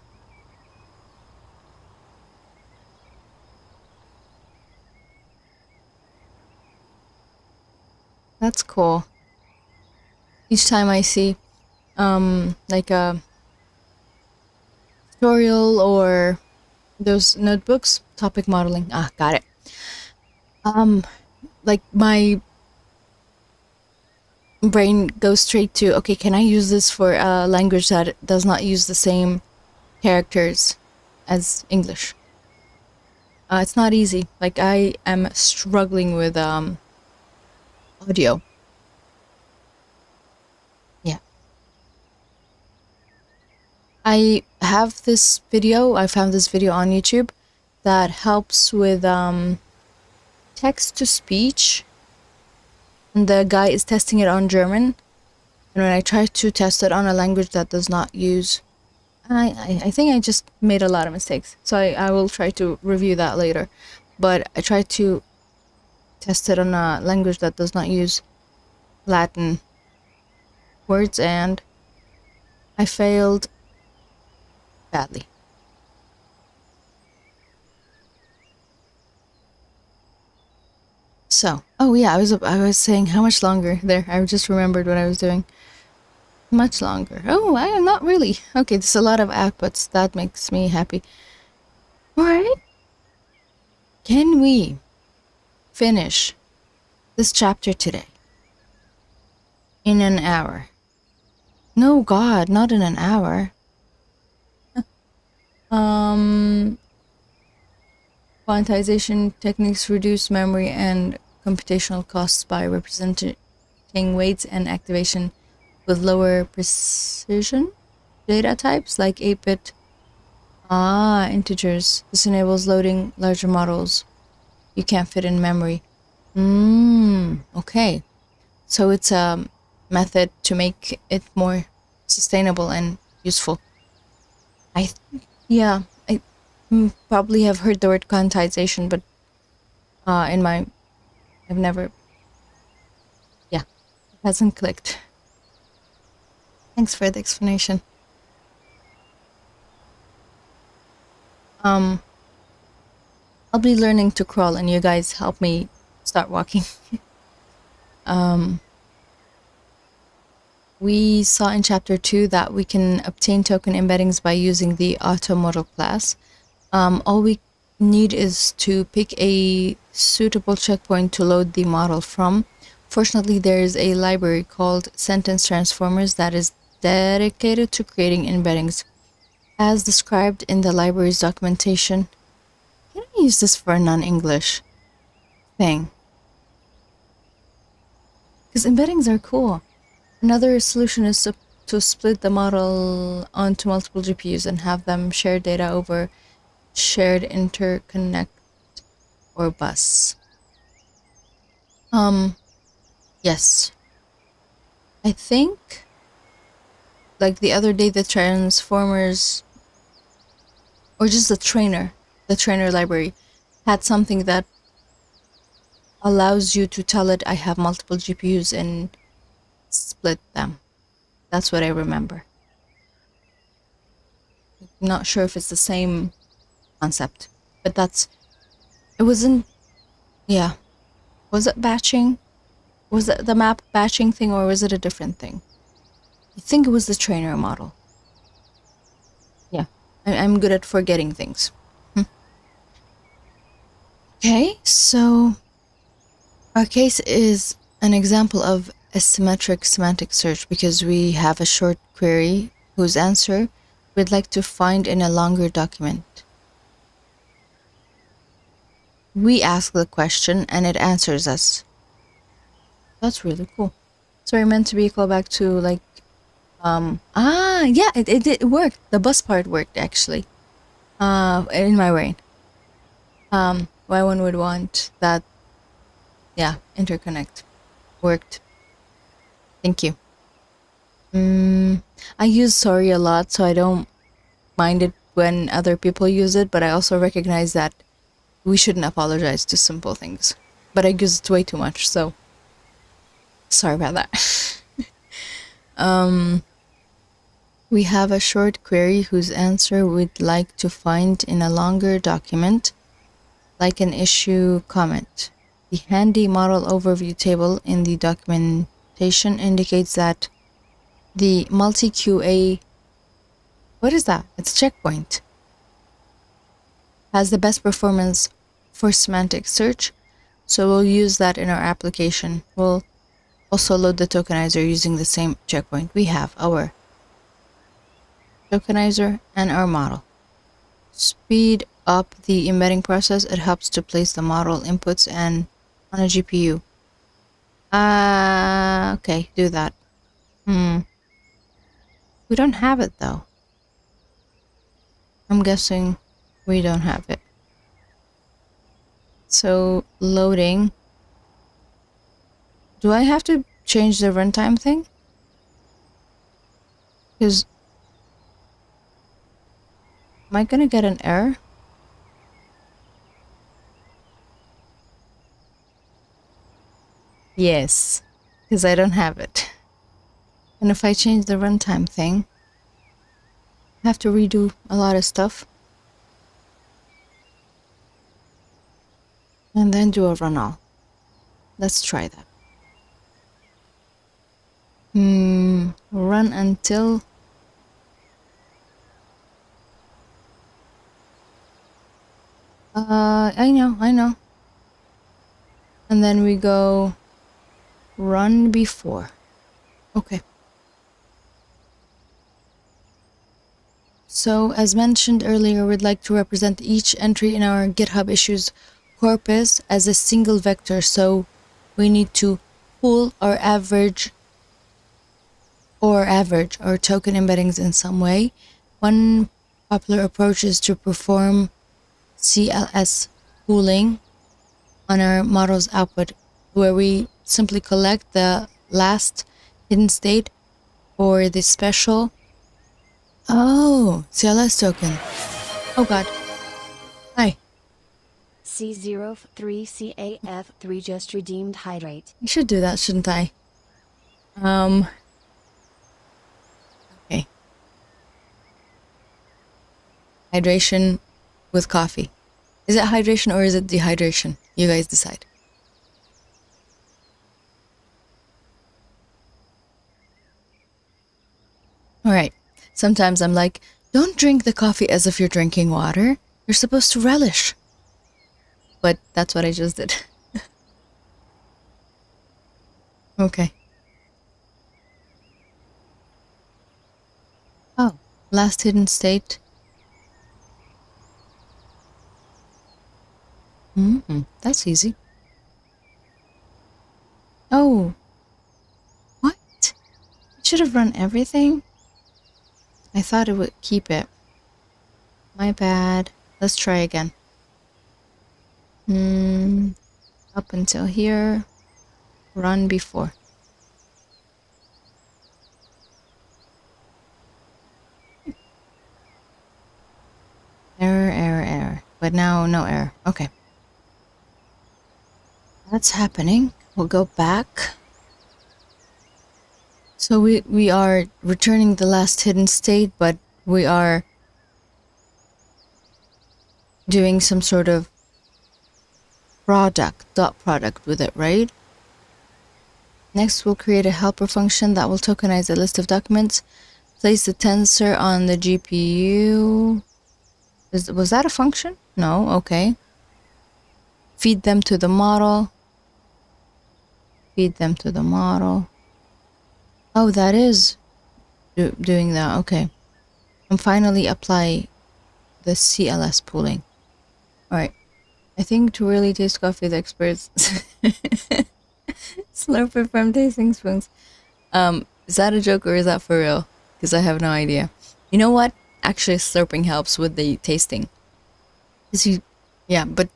That's cool. Each time I see, like a tutorial or those notebooks, topic modeling. Got it. Like my brain goes straight to, okay, can I use this for a language that does not use the same characters as English? It's not easy. Like I am struggling with audio. Yeah. I found this video on YouTube that helps with text to speech. And the guy is testing it on German. And when I try to test it on a language that does not use, I think I just made a lot of mistakes. So I will try to review that later. But I tried to test it on a language that does not use Latin words, and I failed badly. So, oh yeah, I was saying how much longer there. I just remembered what I was doing. Much longer. Oh, I am not really. Okay, there's a lot of outputs. That makes me happy. All right. Can we finish this chapter today? In an hour? No, God, not in an hour. Quantization techniques reduce memory and computational costs by representing importing weights and activation with lower precision data types like 8-bit integers. This enables loading larger models you can't fit in memory. Okay. So it's a method to make it more sustainable and useful. I probably have heard the word quantization, but I've never, it hasn't clicked. Thanks for the explanation. I'll be learning to crawl and you guys help me start walking. We saw in chapter 2 that we can obtain token embeddings by using the auto model class. All we need is to pick a suitable checkpoint to load the model from. Fortunately, there is a library called Sentence Transformers that is dedicated to creating embeddings. As described in the library's documentation, can I use this for a non-English thing? Because embeddings are cool. Another solution is to split the model onto multiple GPUs and have them share data over shared interconnect or bus. Yes. I think, like the other day, the Transformers, or just the trainer library, had something that allows you to tell it I have multiple GPUs and split them. That's what I remember. I'm not sure if it's the same concept, but it wasn't, was it batching? Was it the map batching thing, or was it a different thing? I think it was the trainer model. Yeah, I'm good at forgetting things. Okay, so our case is an example of asymmetric semantic search because we have a short query whose answer we'd like to find in a longer document. We ask the question and it answers us. That's really cool. Sorry, meant to be a callback to like, it worked. The bus part worked actually. In my brain. Why one would want that, interconnect. Worked. Thank you. I use sorry a lot, so I don't mind it when other people use it, but I also recognize that we shouldn't apologize to simple things. But I use it way too much, so sorry about that. We have a short query whose answer we'd like to find in a longer document, like an issue comment. The handy model overview table in the documentation indicates that the multi-QA, what is that? It's checkpoint, has the best performance for semantic search, so we'll use that in our application. We'll also load the tokenizer using the same checkpoint. We have our tokenizer and our model. Speed up the embedding process. It helps to place the model inputs and on a GPU. Okay, do that. We don't have it though. I'm guessing we don't have it. So loading. Do I have to change the runtime thing? Because am I gonna get an error? Yes, because I don't have it. And if I change the runtime thing, I have to redo a lot of stuff. And then do a run all. Let's try that. Run until I know. And then we go run before. Okay. So as mentioned earlier, we'd like to represent each entry in our GitHub issues corpus as a single vector. So we need to pool or average or token embeddings in some way, one popular approach is to perform CLS pooling on our model's output, where we simply collect the last hidden state or the special CLS token. Oh god. Hi. C03CAF3 just redeemed hydrate. I should do that, shouldn't I? Okay. Hydration with coffee. Is it hydration or is it dehydration? You guys decide. Alright. Sometimes I'm like, don't drink the coffee as if you're drinking water. You're supposed to relish. But that's what I just did. Okay. Oh, last hidden state. That's easy. Oh. What? It should have run everything? I thought it would keep it. My bad. Let's try again. Up until here. Run before. Error. But now, no error. Okay. That's happening. We'll go back. So we are returning the last hidden state, but we are doing some sort of dot product with it, right? Next, we'll create a helper function that will tokenize a list of documents. Place the tensor on the GPU. Was that a function? No, okay. Feed them to the model. Feed them to the model. Oh, that is doing that, okay. And finally apply the CLS pooling. Alright. I think to really taste coffee, the experts slurp it from tasting spoons. Is that a joke or is that for real? Because I have no idea. You know what? Actually, slurping helps with the tasting. Yeah, but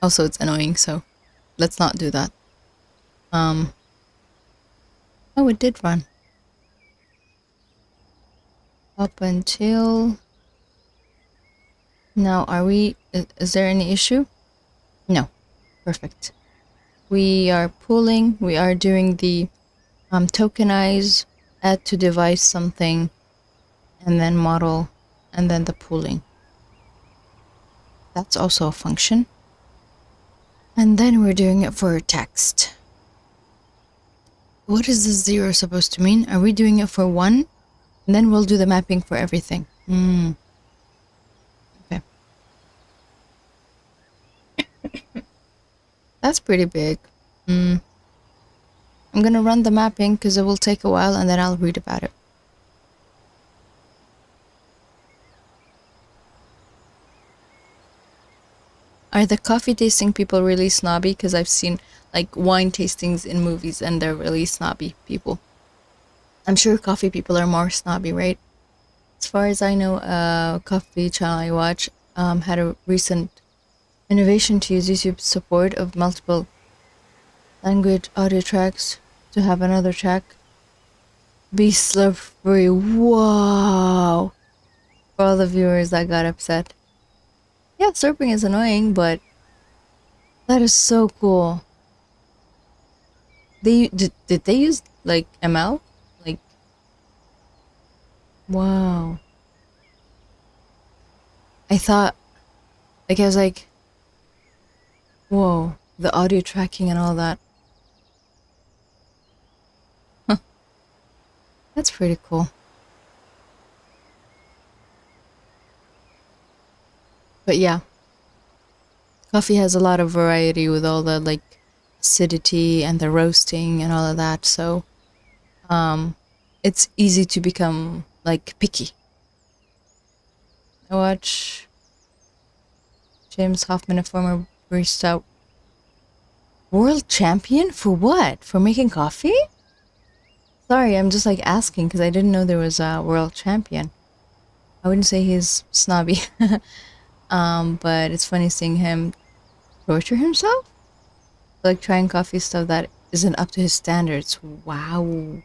also it's annoying, so let's not do that. Oh, it did run. Up until now, is there any issue? No. Perfect. We are pooling, we are doing the tokenize, add to device something, and then model, and then the pooling. That's also a function. And then we're doing it for text. What is this 0 supposed to mean? Are we doing it for 1? And then we'll do the mapping for everything. Okay. That's pretty big. I'm gonna run the mapping because it will take a while and then I'll read about it. Are the coffee tasting people really snobby? Because I've seen like wine tastings in movies and they're really snobby people. I'm sure coffee people are more snobby, right? As far as I know, a coffee channel I watch had a recent innovation to use YouTube support of multiple language audio tracks to have another track be slurp-free. Wow! For all the viewers that got upset. Yeah, slurping is annoying, but that is so cool. Did they use like ML? Like, wow. I was like, whoa, the audio tracking and all that. Huh. That's pretty cool. But yeah, coffee has a lot of variety with all the like acidity and the roasting and all of that, so it's easy to become like picky. I watch James Hoffman, a former barista, World champion for what? For making coffee? Sorry, I'm just like asking because I didn't know there was a world champion. I wouldn't say he's snobby. But it's funny seeing him torture himself. Like trying coffee stuff that isn't up to his standards. Wow.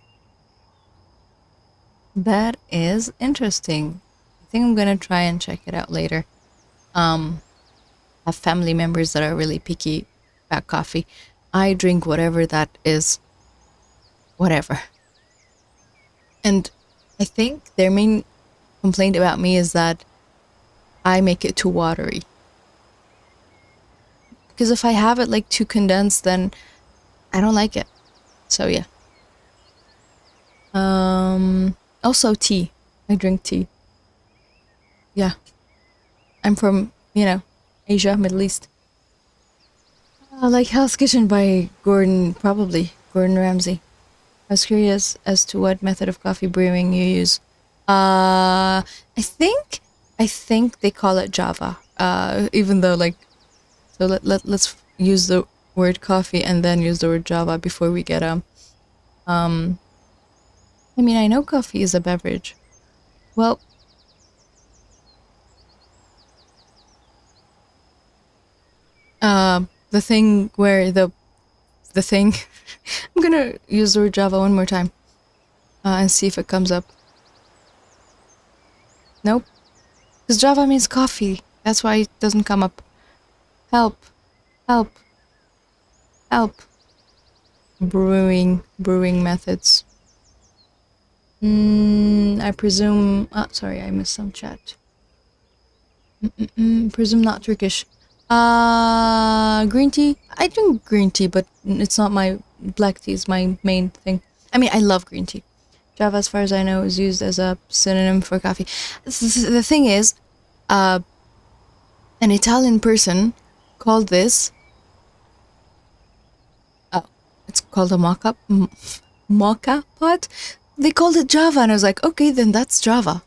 That is interesting. I think I'm gonna try and check it out later. Have family members that are really picky about coffee. I drink whatever that is. Whatever. And I think their main complaint about me is that I make it too watery. Because if I have it like too condensed, then I don't like it. So yeah. Also tea. I drink tea. Yeah. I'm from, Asia, Middle East. Like Hell's Kitchen by Gordon Ramsay. I was curious as to what method of coffee brewing you use. I think they call it Java. Even though so let's use the word coffee and then use the word Java before we get I mean, I know coffee is a beverage. Well, the thing where the thing I'm gonna use the word Java one more time and see if it comes up. Nope. Because Java means coffee. That's why it doesn't come up. Help. Help. Help. Brewing methods. I presume... Oh, sorry, I missed some chat. Presume not Turkish. Green tea? I drink green tea, but it's not my... Black tea is my main thing. I mean, I love green tea. Java, as far as I know, is used as a synonym for coffee. The thing is, an Italian person called this... Oh, it's called a mocha pot? They called it Java, and I was like, okay, then that's Java.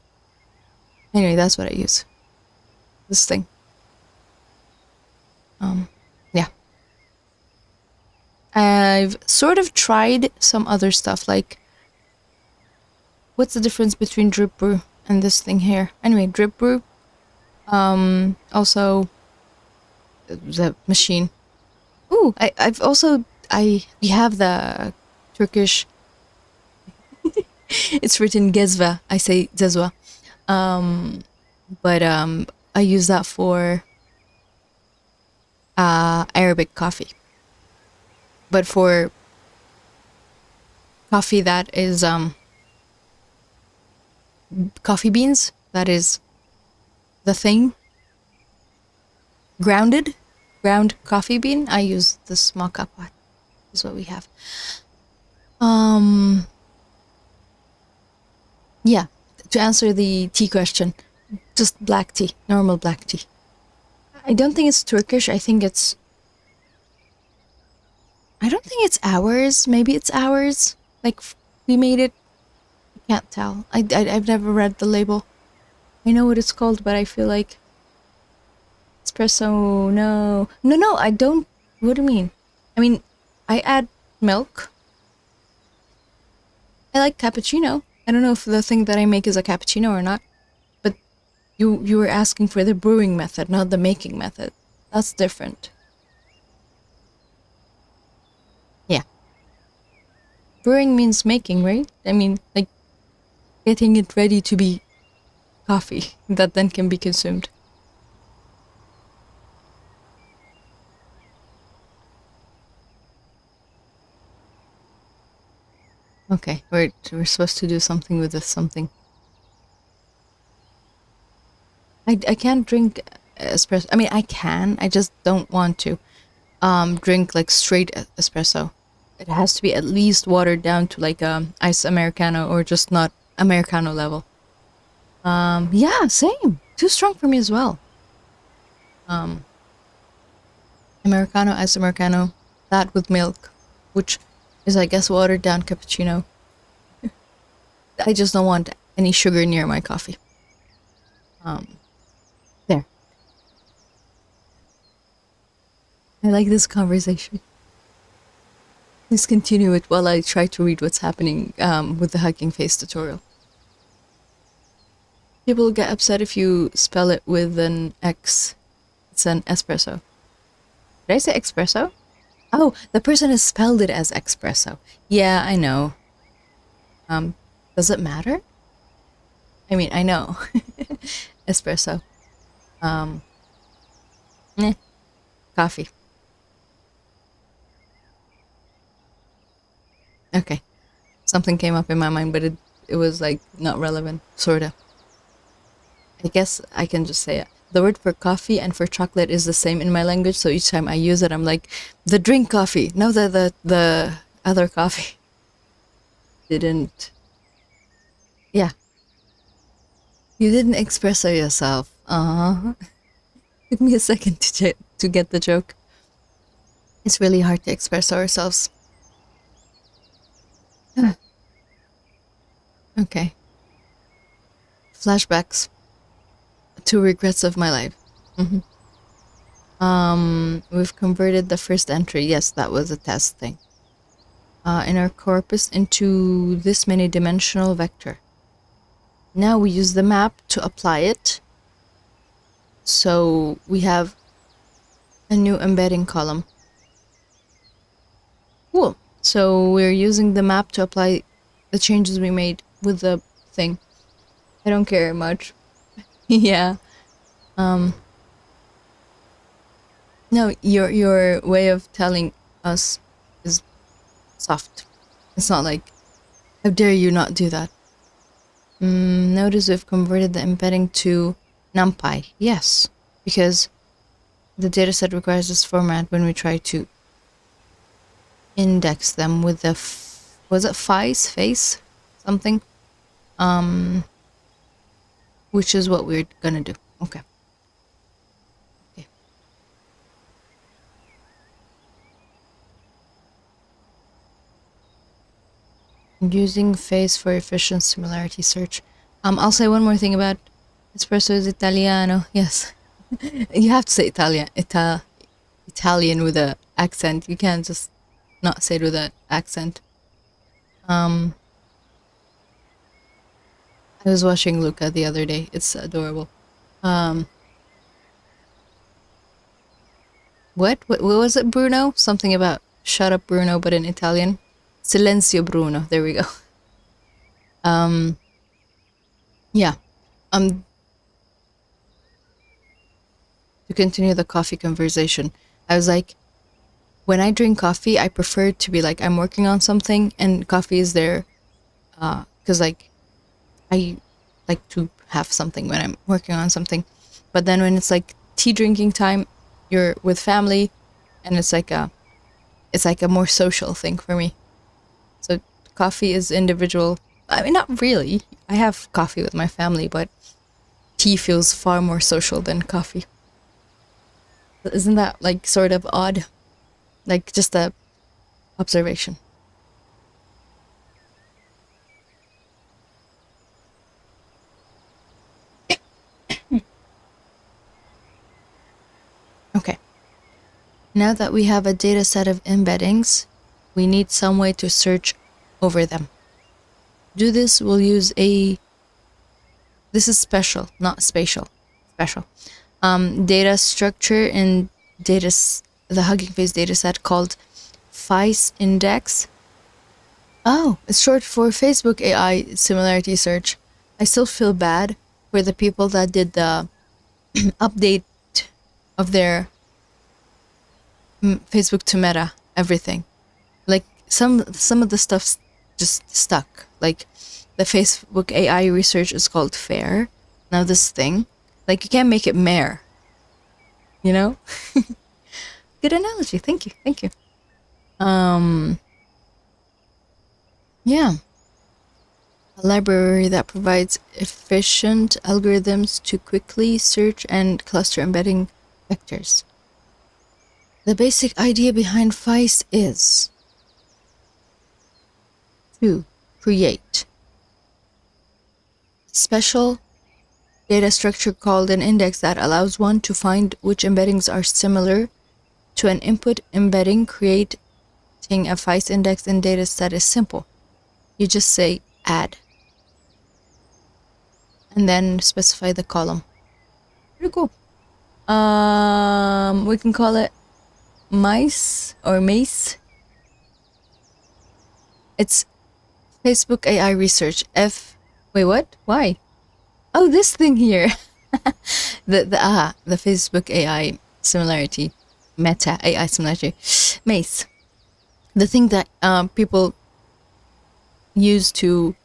Anyway, that's what I use. This thing. Yeah. I've sort of tried some other stuff, like... What's the difference between drip brew and this thing here? Anyway, drip brew. Also... The machine. Ooh, we have the Turkish... It's written gezva. I say zezwa. But I use that for Arabic coffee. But for coffee that is coffee beans, that is the thing. Ground coffee bean, I use this mocha pot. Is what we have. Yeah, to answer the tea question, just black tea, normal black tea. I don't think it's Turkish. I don't think it's ours. Maybe it's ours. Like, we made it. I can't tell. I've never read the label. I know what it's called, but I feel like... Espresso, no, I don't... What do you mean? I mean, I add milk. I like cappuccino. I don't know if the thing that I make is a cappuccino or not, but you were asking for the brewing method, not the making method. That's different. Yeah. Brewing means making, right? I mean, like, getting it ready to be coffee that then can be consumed. Okay, we're supposed to do something with this something. I can't drink espresso. I mean, I can. I just don't want to drink like straight espresso. It has to be at least watered down to like ice Americano or just not Americano level. Yeah, same. Too strong for me as well. Americano, ice Americano, that with milk, which is, I guess, watered down cappuccino. I just don't want any sugar near my coffee. There. I like this conversation. Please continue it while I try to read what's happening with the HuggingFace tutorial. People get upset if you spell it with an X. It's an espresso. Did I say espresso? Oh, the person has spelled it as espresso. Yeah, I know. Does it matter? I mean, I know. Espresso. Coffee. Okay. Something came up in my mind, but it was like not relevant, sorta. I guess I can just say it. The word for coffee and for chocolate is the same in my language, so each time I use it, I'm like, the drink coffee. No, the other coffee. Didn't. Yeah. You didn't espresso yourself. Give me a second to get the joke. It's really hard to express ourselves. Okay. Flashbacks to regrets of my life. We've converted the first entry. Yes, that was a test thing. In our corpus into this many-dimensional vector. Now we use the map to apply it. So we have a new embedding column. Cool. So we're using the map to apply the changes we made with the thing. I don't care much. Yeah. No, your way of telling us is soft. It's not like, how dare you not do that? Notice we've converted the embedding to NumPy. Yes, because the dataset requires this format when we try to index them with the was it face something, which is what we're gonna do. Okay. Using face for efficient similarity search. I'll say one more thing about espresso is Italiano. Yes. You have to say Italian with an accent. You can't just not say it with an accent. I was watching Luca the other day. It's adorable. What was it, Bruno? Something about shut up, Bruno, but in Italian. Silenzio, Bruno. There we go. Yeah. To continue the coffee conversation, I was like, when I drink coffee, I prefer to be like, I'm working on something and coffee is there. Because like, I like to have something when I'm working on something. But then when it's like tea drinking time, you're with family and it's like a more social thing for me. So coffee is individual. I mean, not really. I have coffee with my family, but tea feels far more social than coffee. Isn't that like sort of odd? Like just a observation. Okay. Now that we have a data set of embeddings, we need some way to search over them. To do this, we'll use this is special, not spatial, special. Data structure in the HuggingFace dataset called FICE index. Oh, it's short for Facebook AI similarity search. I still feel bad for the people that did the update of their Facebook to Meta everything. Like some of the stuff's just stuck. Like the Facebook AI research is called FAIR. Now this thing, like you can't make it Mare. You know? Good analogy. Thank you. Yeah. A library that provides efficient algorithms to quickly search and cluster embedding vectors. The basic idea behind FICE is to create special data structure called an index that allows one to find which embeddings are similar to an input embedding created inserting a FICE index in dataset is simple. You just say add and then specify the column. Pretty cool. We can call it mice or mace. It's Facebook AI research. Wait, what? Why? Oh, this thing here. the Facebook AI similarity, Meta AI similarity, mace. The thing that people use to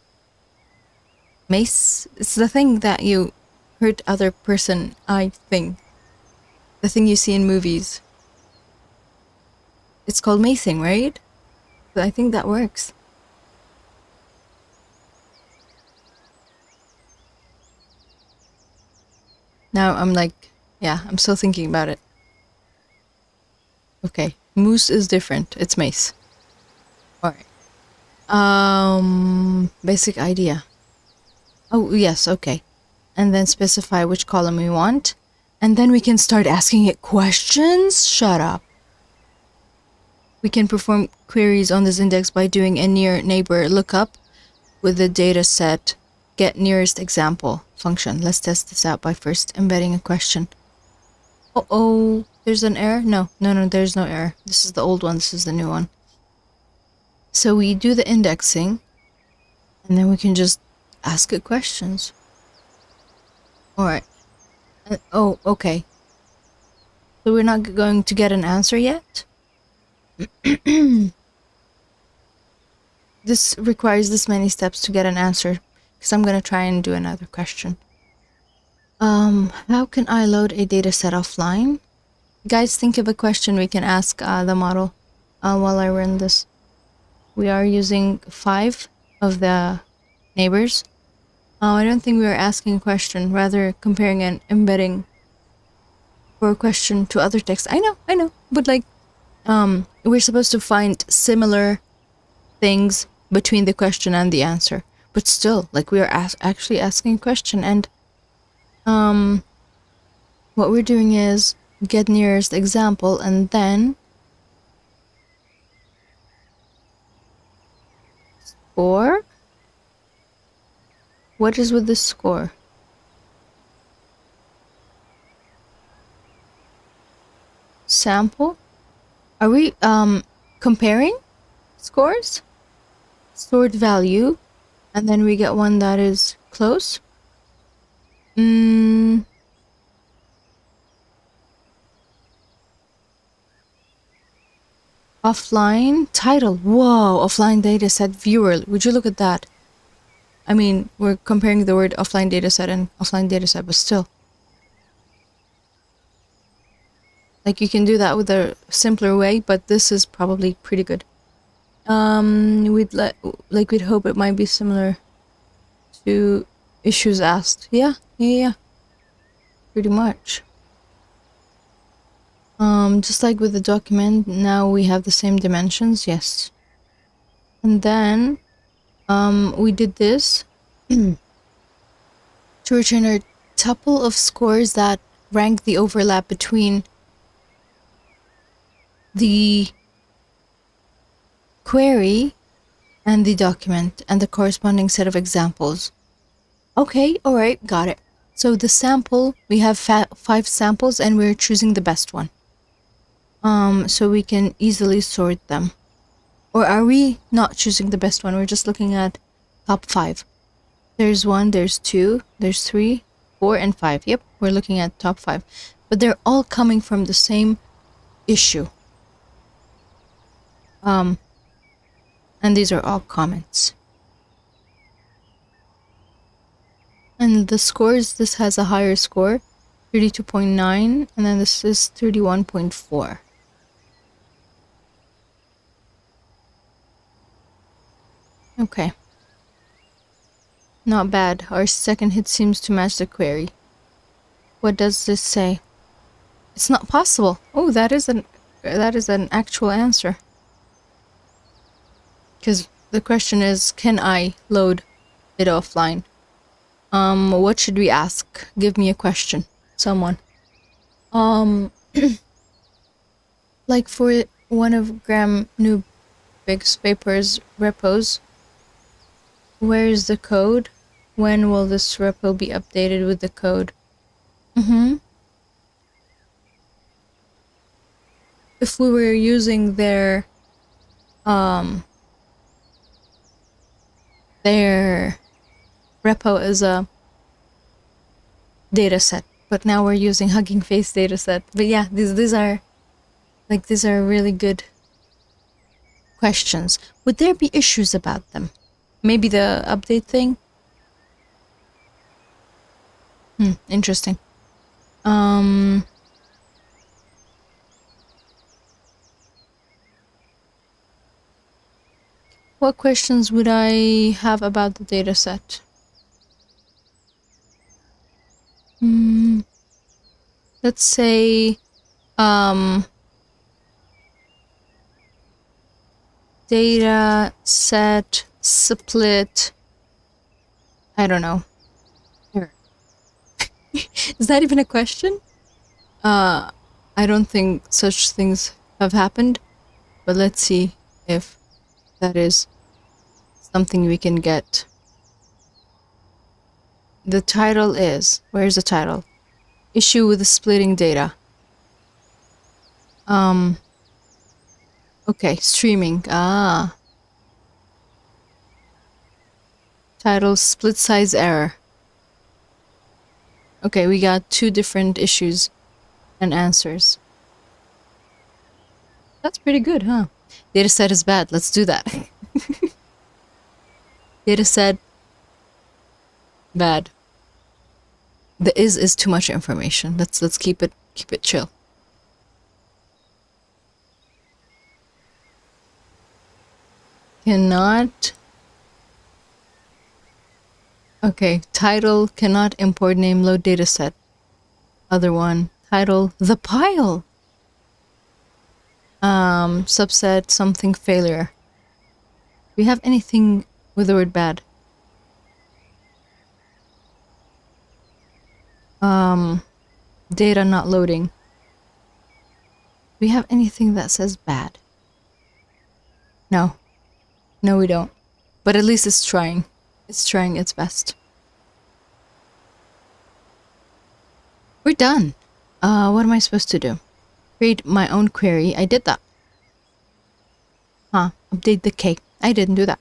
mace. It's the thing that you hurt other person. I think the thing you see in movies. It's called macing, right? But I think that works. Now I'm like, yeah, I'm still thinking about it. Okay, moose is different. It's mace. Alright. Basic idea. Oh, yes, okay. And then specify which column we want. And then we can start asking it questions? Shut up. We can perform queries on this index by doing a near neighbor lookup with the data set get nearest example function. Let's test this out by first embedding a question. Oh, there's an error? No, there's no error. This is the old one, this is the new one. So we do the indexing, and then we can just ask it questions. Alright. Oh, okay. So we're not going to get an answer yet? This requires this many steps to get an answer, because I'm going to try and do another question. How can I load a data set offline? Guys, think of a question we can ask the model while I run this. We are using 5 of the neighbors. I don't think we are asking a question, rather comparing and embedding for a question to other text. I know, but like, we're supposed to find similar things between the question and the answer. But still, like, we are actually asking a question, and what we're doing is get nearest example, and then score. What is with the score? Sample? Are we comparing scores? Stored value, and then we get one that is close. Offline title. Whoa, offline dataset viewer. Would you look at that? I mean, we're comparing the word offline dataset and offline dataset, but still. Like, you can do that with a simpler way, but this is probably pretty good. We'd hope it might be similar to issues asked. Yeah. Pretty much. Just like with the document, now we have the same dimensions, yes. And then, we did this to return a tuple of scores that rank the overlap between the query and the document and the corresponding set of examples. Okay, alright, got it. So the sample, we have 5 samples and we're choosing the best one. So we can easily sort them. Or are we not choosing the best one? We're just looking at top 5. There's 1, there's 2, there's 3, 4, and 5. Yep, we're looking at top 5. But they're all coming from the same issue. And these are all comments. And the scores, this has a higher score, 32.9, and then this is 31.4. Okay. Not bad. Our second hit seems to match the query. What does this say? It's not possible. Oh, that is an actual answer. Because the question is, can I load it offline? What should we ask? Give me a question. Someone. Like for one of Neubig fix papers repos. Where is the code? When will this repo be updated with the code? If we were using their repo as a data set, but now we're using HuggingFace data set. But yeah, these are really good questions. Would there be issues about them? Maybe the update thing? Interesting. What questions would I have about the data set? Let's say, data set split. I don't know. Is that even a question? I don't think such things have happened, but let's see if that is something we can get. The title is, where's the title? Issue with splitting data. Okay, streaming. Title, split size error. Okay, we got 2 different issues and answers. That's pretty good, huh? Dataset is bad. Let's do that. Dataset bad. The is too much information. Let's keep it chill. Cannot. Okay, title cannot import name load dataset. Other one, title the pile. Subset something failure. Do we have anything with the word bad? Data not loading. Do we have anything that says bad? No. No, we don't. But at least it's trying. It's trying its best. We're done. What am I supposed to do? Create my own query. I did that. Update the K. I didn't do that.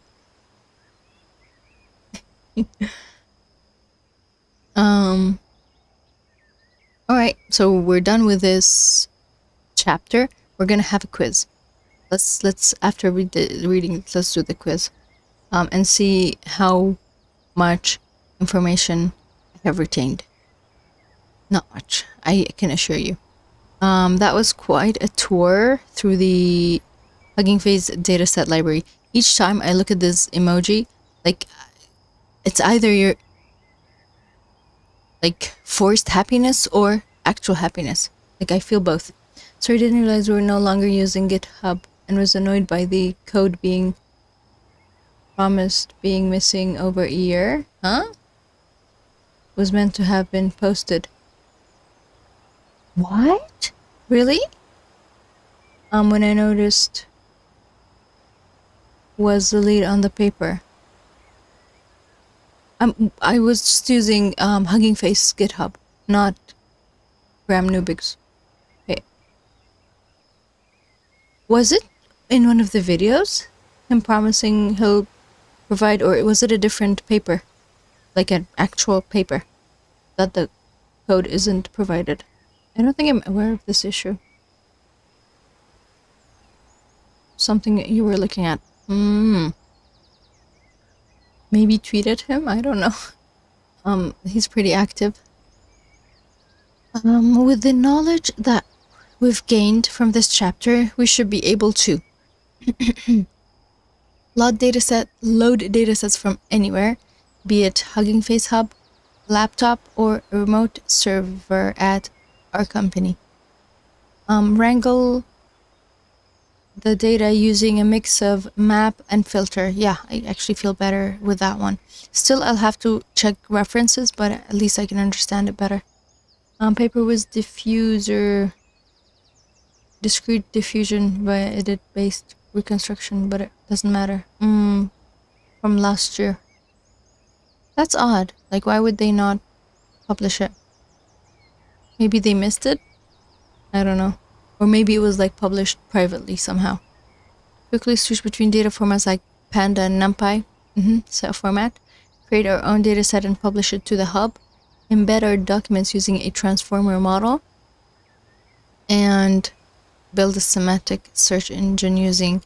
Alright, so we're done with this chapter. We're gonna have a quiz. Let's after reading, let's do the quiz. And see how much information I have retained. Not much, I can assure you. That was quite a tour through the HuggingFace dataset library. Each time I look at this emoji, like, it's either your like forced happiness or actual happiness. Like, I feel both. So I didn't realize we were no longer using GitHub and was annoyed by the code being promised being missing over a year. Was meant to have been posted. What? Really? When I noticed was the lead on the paper. I was just using HuggingFace GitHub, not Neubig's. Okay. Was it in one of the videos? Him promising he'll provide, or was it a different paper? Like an actual paper that the code isn't provided? I don't think I'm aware of this issue. Something that you were looking at. Maybe tweet at him? I don't know. He's pretty active. With the knowledge that we've gained from this chapter, we should be able to load datasets from anywhere, be it Hugging Face Hub, laptop, or a remote server at our company. Wrangle the data using a mix of map and filter. Yeah, I actually feel better with that one. Still, I'll have to check references, but at least I can understand it better. Paper with discrete diffusion via edit based reconstruction, but it doesn't matter. From last year. That's odd. Like, why would they not publish it? Maybe they missed it? I don't know. Or maybe it was like published privately somehow. Quickly switch between data formats like Panda and NumPy. Set a format. Create our own data set and publish it to the hub. Embed our documents using a transformer model. And build a semantic search engine using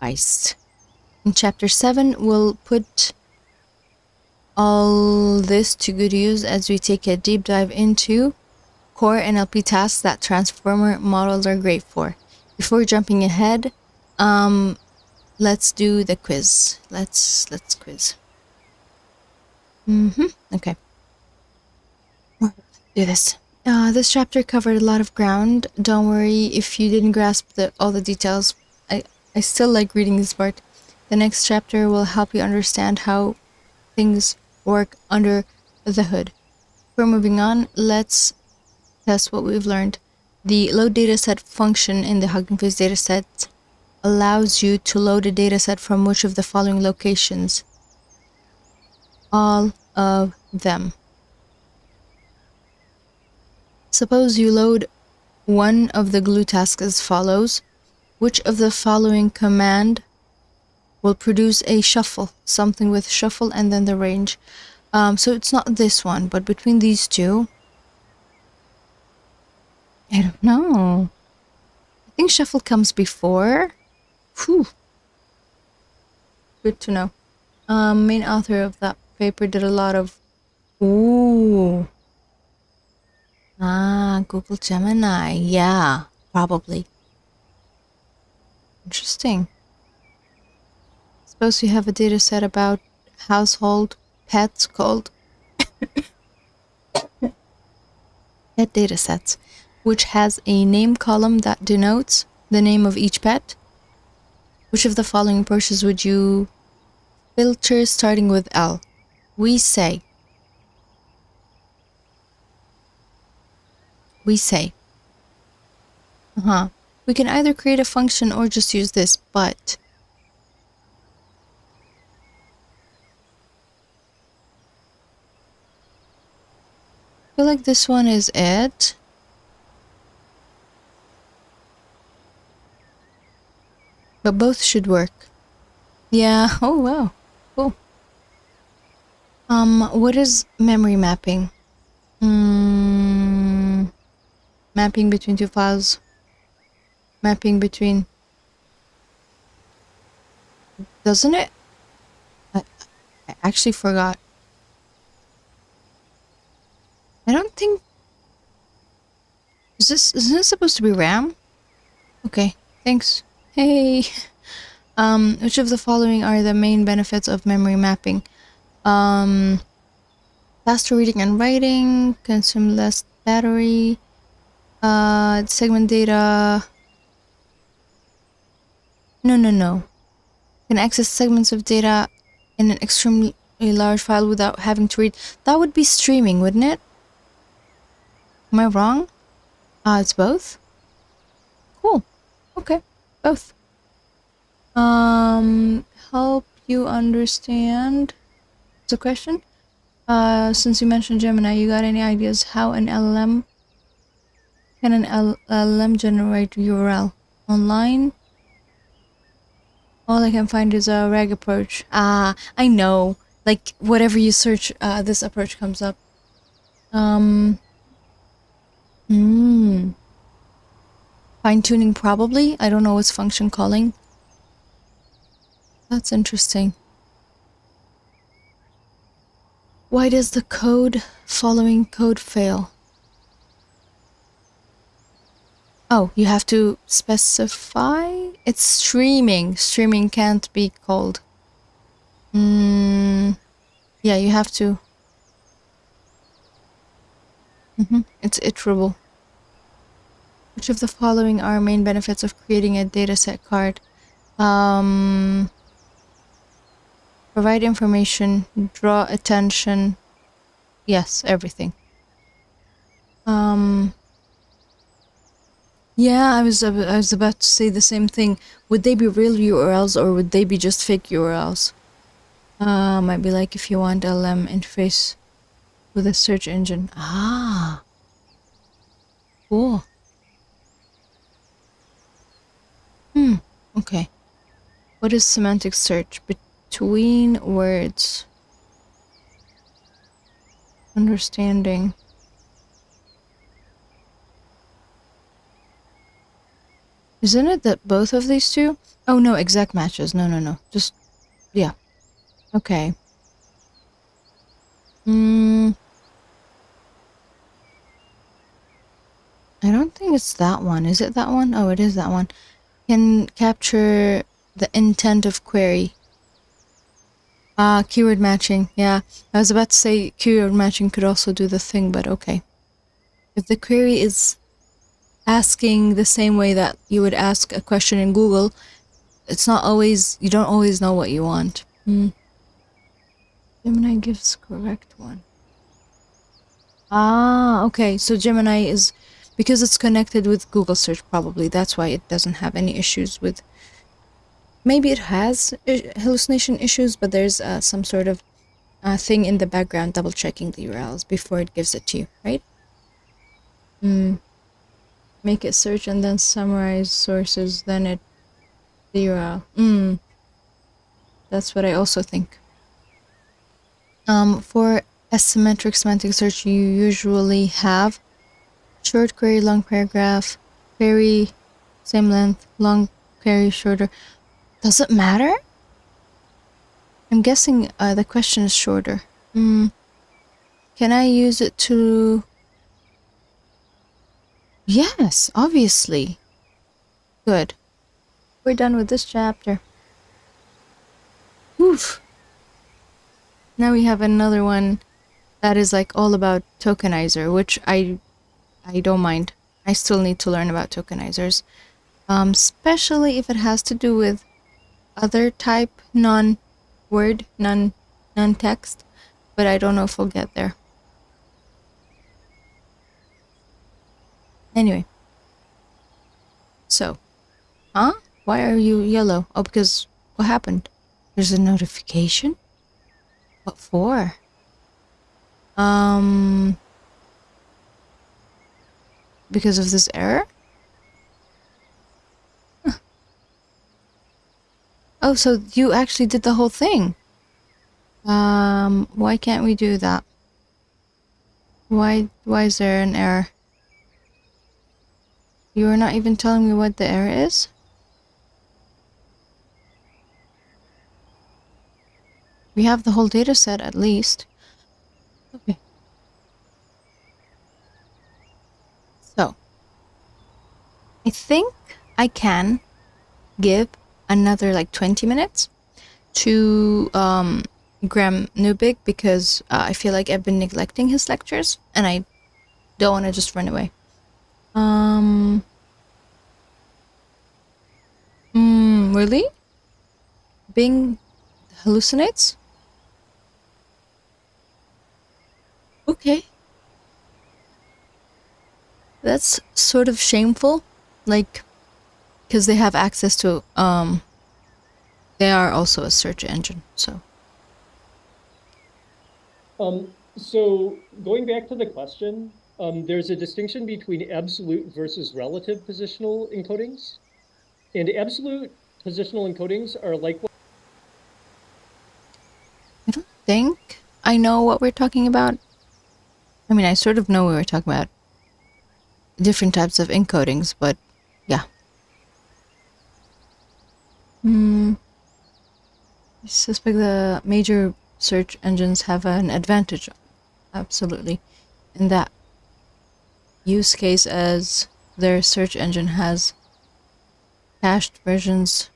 Feist. In chapter 7, we'll put all this to good use as we take a deep dive into core NLP tasks that transformer models are great for. Before jumping ahead, let's do the quiz. Let's quiz. Okay. Do this. This chapter covered a lot of ground. Don't worry if you didn't grasp all the details. I still like reading this part. The next chapter will help you understand how things work under the hood. Before moving on, let's test what we've learned. The load dataset function in the HuggingFace dataset allows you to load a dataset from which of the following locations? All of them. Suppose you load one of the glue tasks as follows. Which of the following command will produce a shuffle? Something with shuffle and then the range. So it's not this one, but between these two, I don't know. I think shuffle comes before. Whew. Good to know. Main author of that paper did a lot of... Ooh. Google Gemini. Yeah, probably. Interesting. Suppose you have a data set about household pets called pet datasets, which has a name column that denotes the name of each pet. Which of the following approaches would you filter starting with L? We say. We can either create a function or just use this, but I feel like this one is it. But both should work. Yeah, oh wow, cool. What is memory mapping? Mapping between two files. Mapping between... Doesn't it? I actually forgot. I don't think... Isn't this supposed to be RAM? Okay, thanks. Hey! Which of the following are the main benefits of memory mapping? Faster reading and writing, consume less battery, segment data... No. Can access segments of data in an extremely large file without having to read. That would be streaming, wouldn't it? Am I wrong? It's both? Cool. Okay, both. Help you understand the question? Since you mentioned Gemini, you got any ideas how an LLM can an LLM generate URL online? All I can find is a RAG approach. I know. Like, whatever you search, this approach comes up. Fine-tuning probably. I don't know what's function calling. That's interesting. Why does the following code fail? Oh, you have to specify? It's streaming. Streaming can't be called. Yeah, you have to. It's iterable. Which of the following are main benefits of creating a dataset card? Provide information, draw attention. Yes, everything. Yeah, I was about to say the same thing. Would they be real URLs or would they be just fake URLs? Might be like if you want LM interface with a search engine. Ah, cool. Okay. What is semantic search? Between words. Understanding. Isn't it that both of these two? Oh no, exact matches. No. Just, yeah. Okay. I don't think it's that one. Is it that one? Oh, it is that one. Can capture the intent of query. Keyword matching. Yeah, I was about to say keyword matching could also do the thing, but okay. If the query is asking the same way that you would ask a question in Google, it's not always, you don't always know what you want. Gemini gives correct one. Okay, so Gemini is, because it's connected with Google search probably, that's why it doesn't have any issues with, maybe it has hallucination issues, but there's some sort of thing in the background double checking the URLs before it gives it to you, right? Make it search and then summarize sources, then it the URL. That's what I also think. For asymmetric semantic search, you usually have short query, long paragraph, query, same length, long query, shorter. Does it matter? I'm guessing the question is shorter. Can I use it to... Yes, obviously. Good. We're done with this chapter. Oof. Now we have another one that is like all about tokenizer, which I don't mind. I still need to learn about tokenizers. Especially if it has to do with other type non-word, non-text, but I don't know if we'll get there. Anyway. So, why are you yellow? Oh, because what happened? There's a notification? What for? Because of this error? Huh. Oh, so you actually did the whole thing. Why can't we do that? Why is there an error? You are not even telling me what the error is? We have the whole data set at least. Okay. So, I think I can give another like 20 minutes to Graham Neubig because I feel like I've been neglecting his lectures and I don't want to just run away. Really? Bing hallucinates? Okay. That's sort of shameful, like, because they have access to, they are also a search engine, so. So going back to the question, there's a distinction between absolute versus relative positional encodings. And absolute positional encodings are like... I don't think I know what we're talking about. I mean, I sort of know we were talking about different types of encodings, but yeah. I suspect the major search engines have an advantage, absolutely, in that use case, as their search engine has cached versions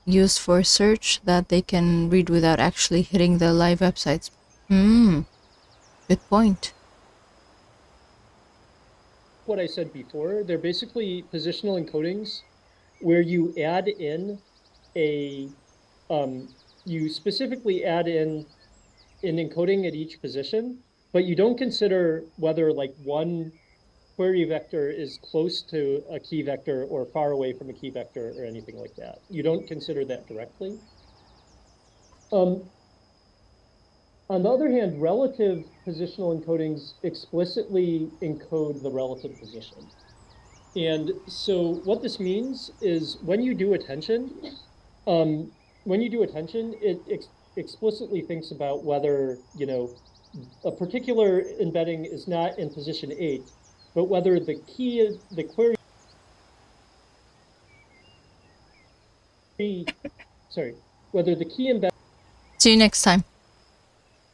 used for search that they can read without actually hitting the live websites. Good point. What I said before, they're basically positional encodings where you add in a, you specifically add in an encoding at each position, but you don't consider whether like one query vector is close to a key vector or far away from a key vector or anything like that. You don't consider that directly. On the other hand, relative positional encodings explicitly encode the relative position. And so what this means is when you do attention, it explicitly thinks about whether, you know, a particular embedding is not in position 8, but whether the query, whether the key embedding. See you next time.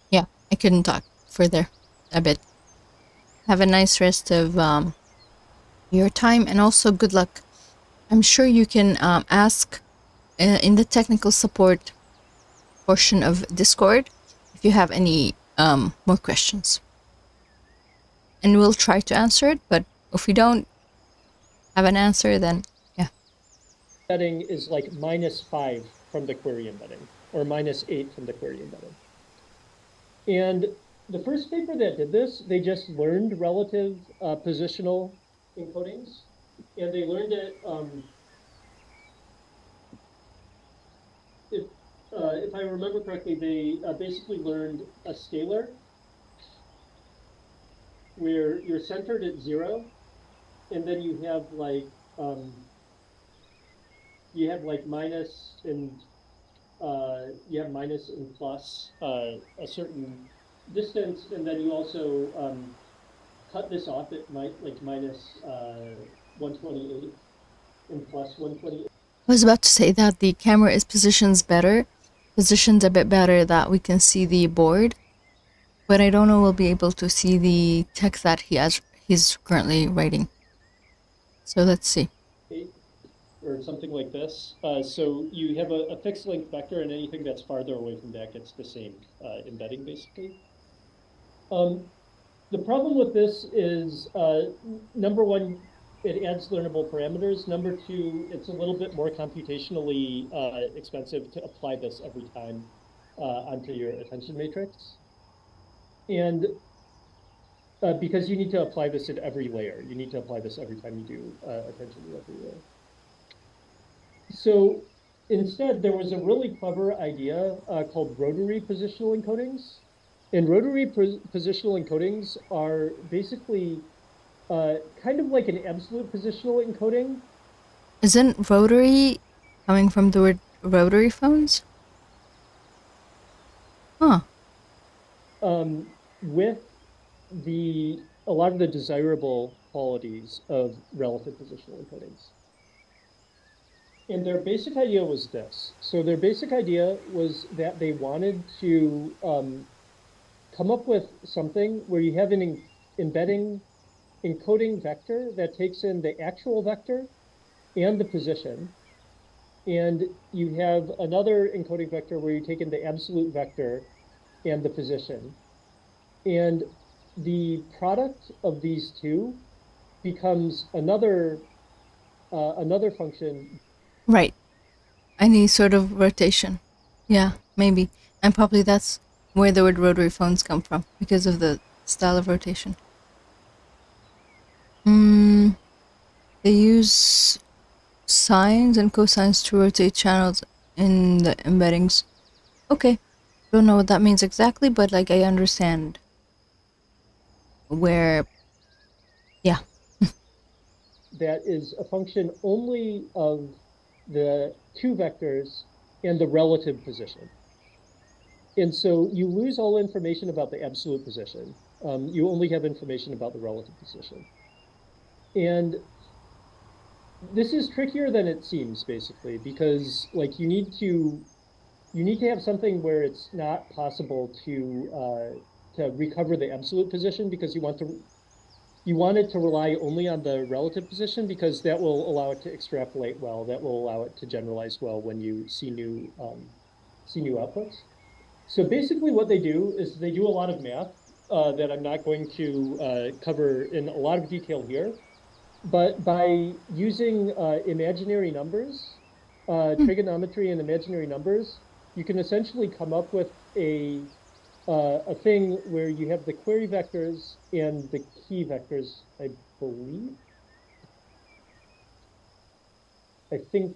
Yeah, I couldn't talk further a bit. Have a nice rest of your time, and also good luck. I'm sure you can ask in the technical support portion of Discord if you have any more questions. And we'll try to answer it, but if we don't have an answer, then yeah. Embedding is like -5 from the query embedding, or -8 from the query embedding. And the first paper that did this, they just learned relative positional encodings, and they learned it, if I remember correctly, they basically learned a scalar where you're centered at 0, and then you have like minus and you have minus and plus a certain distance, and then you also cut this off at minus 128 and plus 128. I was about to say that the camera is positioned a bit better, that we can see the board, but I don't know we'll be able to see the text that he's currently writing. So let's see. Or something like this. So you have a fixed length vector, and anything that's farther away from that gets the same embedding, basically. The problem with this is, number one, it adds learnable parameters. Number two, it's a little bit more computationally expensive to apply this every time onto your attention matrix. And because you need to apply this at every layer. You need to apply this every time you do attention to every layer. So instead, there was a really clever idea called rotary positional encodings. And rotary positional encodings are basically kind of like an absolute positional encoding. Isn't rotary coming from the word rotary phones? Huh. With a lot of the desirable qualities of relative positional encodings. And their basic idea was this. So their basic idea was that they wanted to come up with something where you have an embedding encoding vector that takes in the actual vector and the position. And you have another encoding vector where you take in the absolute vector and the position. And the product of these two becomes another function. Right. Any sort of rotation. Yeah, maybe. And probably that's where the word rotary phones come from, because of the style of rotation. They use sines and cosines to rotate channels in the embeddings. Okay. Don't know what that means exactly, but like I understand where, yeah. That is a function only of the two vectors and the relative position. And so you lose all information about the absolute position. You only have information about the relative position. And this is trickier than it seems, basically, because like you need to have something where it's not possible to recover the absolute position, because you want it to rely only on the relative position, because that will allow it to extrapolate well. That will allow it to generalize well when you see new outputs. So basically what they do is they do a lot of math that I'm not going to cover in a lot of detail here. But by using imaginary numbers, trigonometry and imaginary numbers, you can essentially come up with a a thing where you have the query vectors and the key vectors, I believe. I think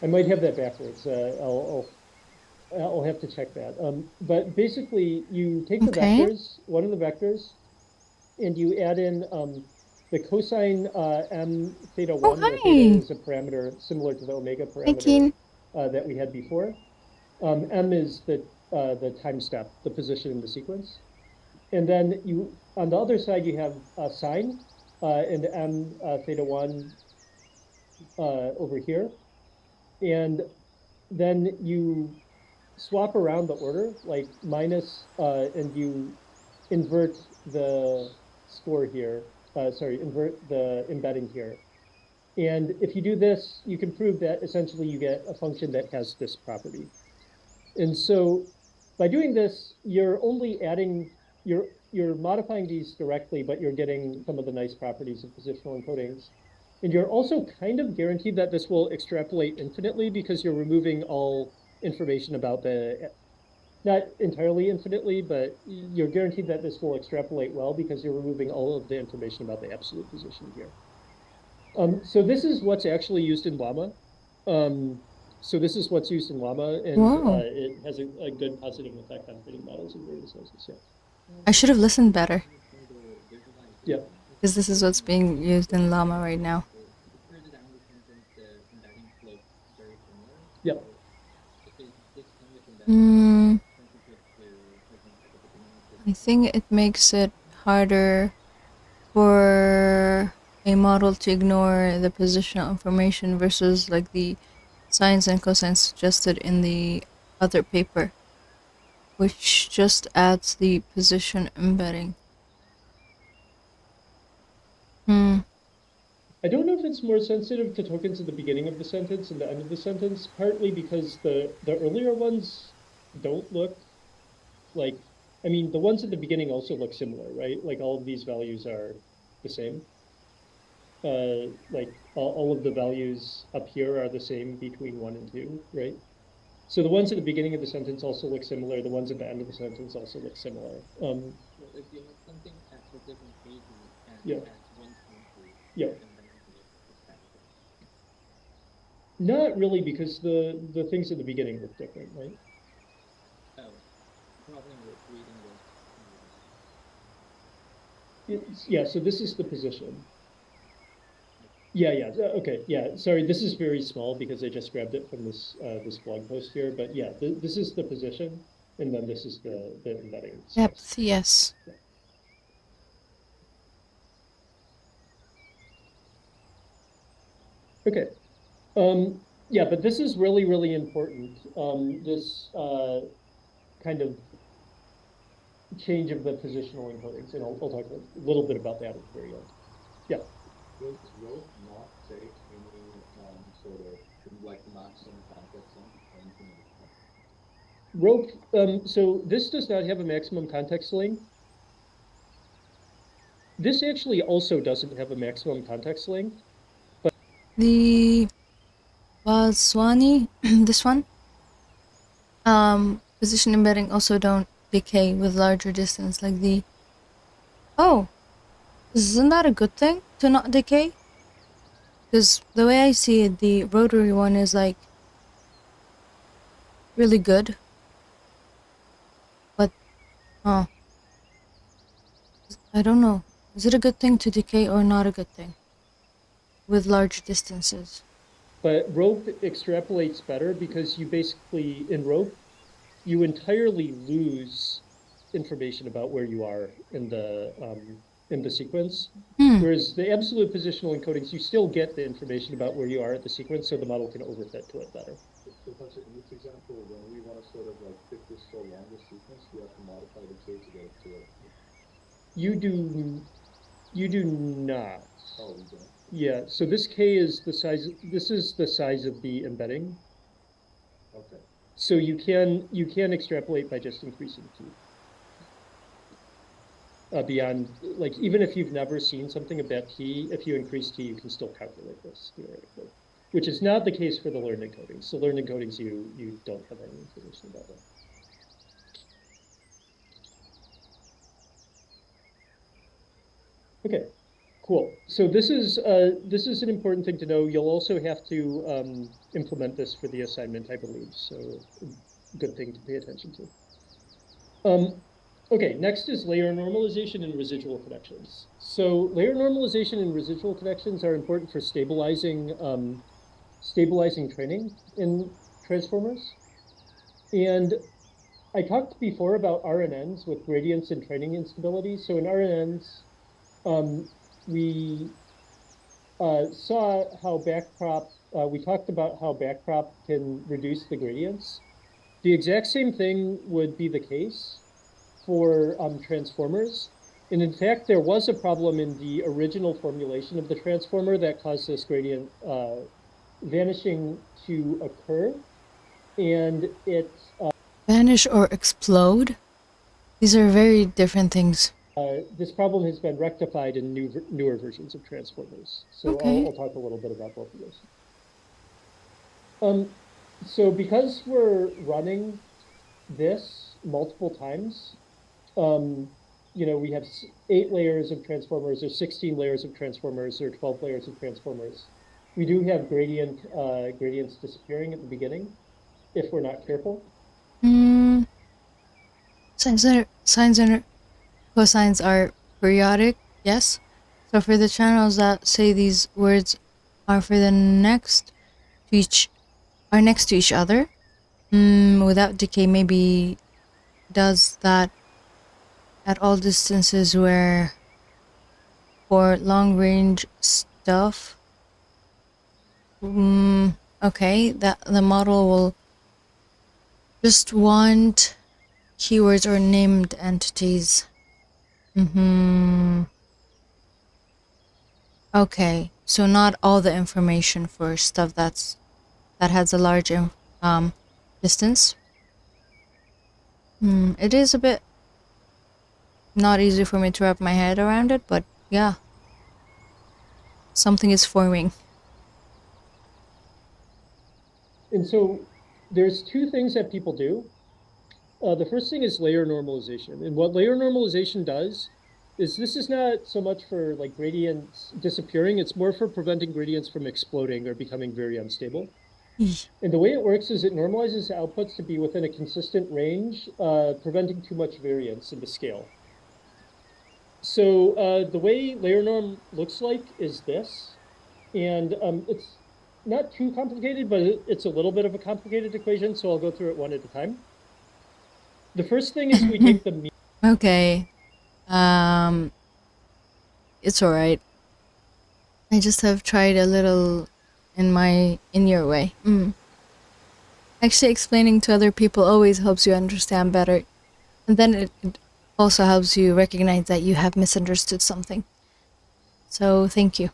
I might have that backwards. I'll have to check that. But basically, you take the vectors, one of the vectors, and you add in the cosine m theta 1, where theta is a parameter similar to the omega parameter that we had before. M is the time step, the position in the sequence. And then you, on the other side, you have sine and m theta 1 over here. And then you swap around the order, like minus, and you invert the score here. Sorry, invert the embedding here. And if you do this, you can prove that essentially you get a function that has this property. And so by doing this, you're only adding, you're modifying these directly, but you're getting some of the nice properties of positional encodings. And you're also kind of guaranteed that this will extrapolate infinitely because you're removing all information about the, not entirely infinitely, but you're guaranteed that this will extrapolate well because you're removing all of the information about the absolute position here. So this is what's actually used in Llama. So this is what's used in Llama, and it has a good positive effect on training models in various senses. Yeah. I should have listened better. Yeah. Because this is what's being used in Llama right now. Yeah. I think it makes it harder for a model to ignore the positional information versus like the sines and cosines suggested in the other paper, which just adds the position embedding. I don't know if it's more sensitive to tokens at the beginning of the sentence and the end of the sentence, partly because the earlier ones don't look like, I mean, the ones at the beginning also look similar, right? Like all of these values are the same. Like all of the values up here are the same between 1 and 2, right? So the ones at the beginning of the sentence also look similar. The ones at the end of the sentence also look similar. If you have something at a different pages and Yeah. at one country, Yeah. and then you can expand it. Not really, because the things at the beginning look different, right? Oh, problem with reading this. Yeah, so this is the position. Yeah, okay, yeah. Sorry, this is very small because I just grabbed it from this this blog post here. But yeah, this is the position, and then this is the embedding. Depth, yes. Yeah. Okay. Yeah, but this is really, really important. This kind of change of the positional encodings, and I'll talk a little bit about that at the very end. Yeah. Does rope not take any sort of like maximum context length or anything like that? Rope, so this does not have a maximum context length. This actually also doesn't have a maximum context length. But the Waswani, this one, position embedding also don't decay with larger distance like the, oh, isn't that a good thing to not decay? Because the way I see it, the rotary one is like really good, but I don't know, is it a good thing to decay or not a good thing with large distances? But rope extrapolates better because you basically, in rope, you entirely lose information about where you are in the sequence. Whereas the absolute positional encodings, you still get the information about where you are at the sequence, so the model can overfit to it better. Professor, in this example, when we want to sort of like fit this so longer sequence, we have to modify the K to get it to it. You do not. Oh, we don't. Yeah, so this K is the size, this is the size of the embedding. Okay. So you can extrapolate by just increasing T. Beyond, like, even if you've never seen something about T, if you increase T, you can still calculate this theoretically. which is not the case for the learned encodings. So learned encodings, you don't have any information about that. Okay, cool. So this is an important thing to know. You'll also have to implement this for the assignment, I believe. So good thing to pay attention to. Okay, next is layer normalization and residual connections. So layer normalization and residual connections are important for stabilizing training in transformers. And I talked before about RNNs with gradients and training instability. So in RNNs, we saw how backprop, we talked about how backprop can reduce the gradients. The exact same thing would be the case for transformers. And in fact, there was a problem in the original formulation of the transformer that caused this gradient vanishing to occur. And it Vanish or explode? These are very different things. this problem has been rectified in newer versions of transformers. So Okay. I'll talk a little bit about both of those. So because we're running this multiple times, we have 8 layers of transformers, or 16 layers of transformers, or 12 layers of transformers. We do have gradients disappearing at the beginning if we're not careful. Sines and cosines are periodic, yes. So for the channels that say these words are for the next to each other, without decay, maybe does that at all distances where for long range stuff. Okay, that the model will just want keywords or named entities. Okay, so not all the information for stuff that has a large distance. It is a bit not easy for me to wrap my head around it, but yeah, something is forming. And so there's 2 things that people do. The first thing is layer normalization. And what layer normalization does is this is not so much for like gradients disappearing, it's more for preventing gradients from exploding or becoming very unstable. And the way it works is it normalizes the outputs to be within a consistent range, preventing too much variance in the scale. So the way layer norm looks like is this. And it's not too complicated, but it's a little bit of a complicated equation, so I'll go through it one at a time. The first thing is we take the mean. Okay. It's alright. I just have tried a little in your way. Actually, explaining to other people always helps you understand better. And then it also helps you recognize that you have misunderstood something. So, thank you.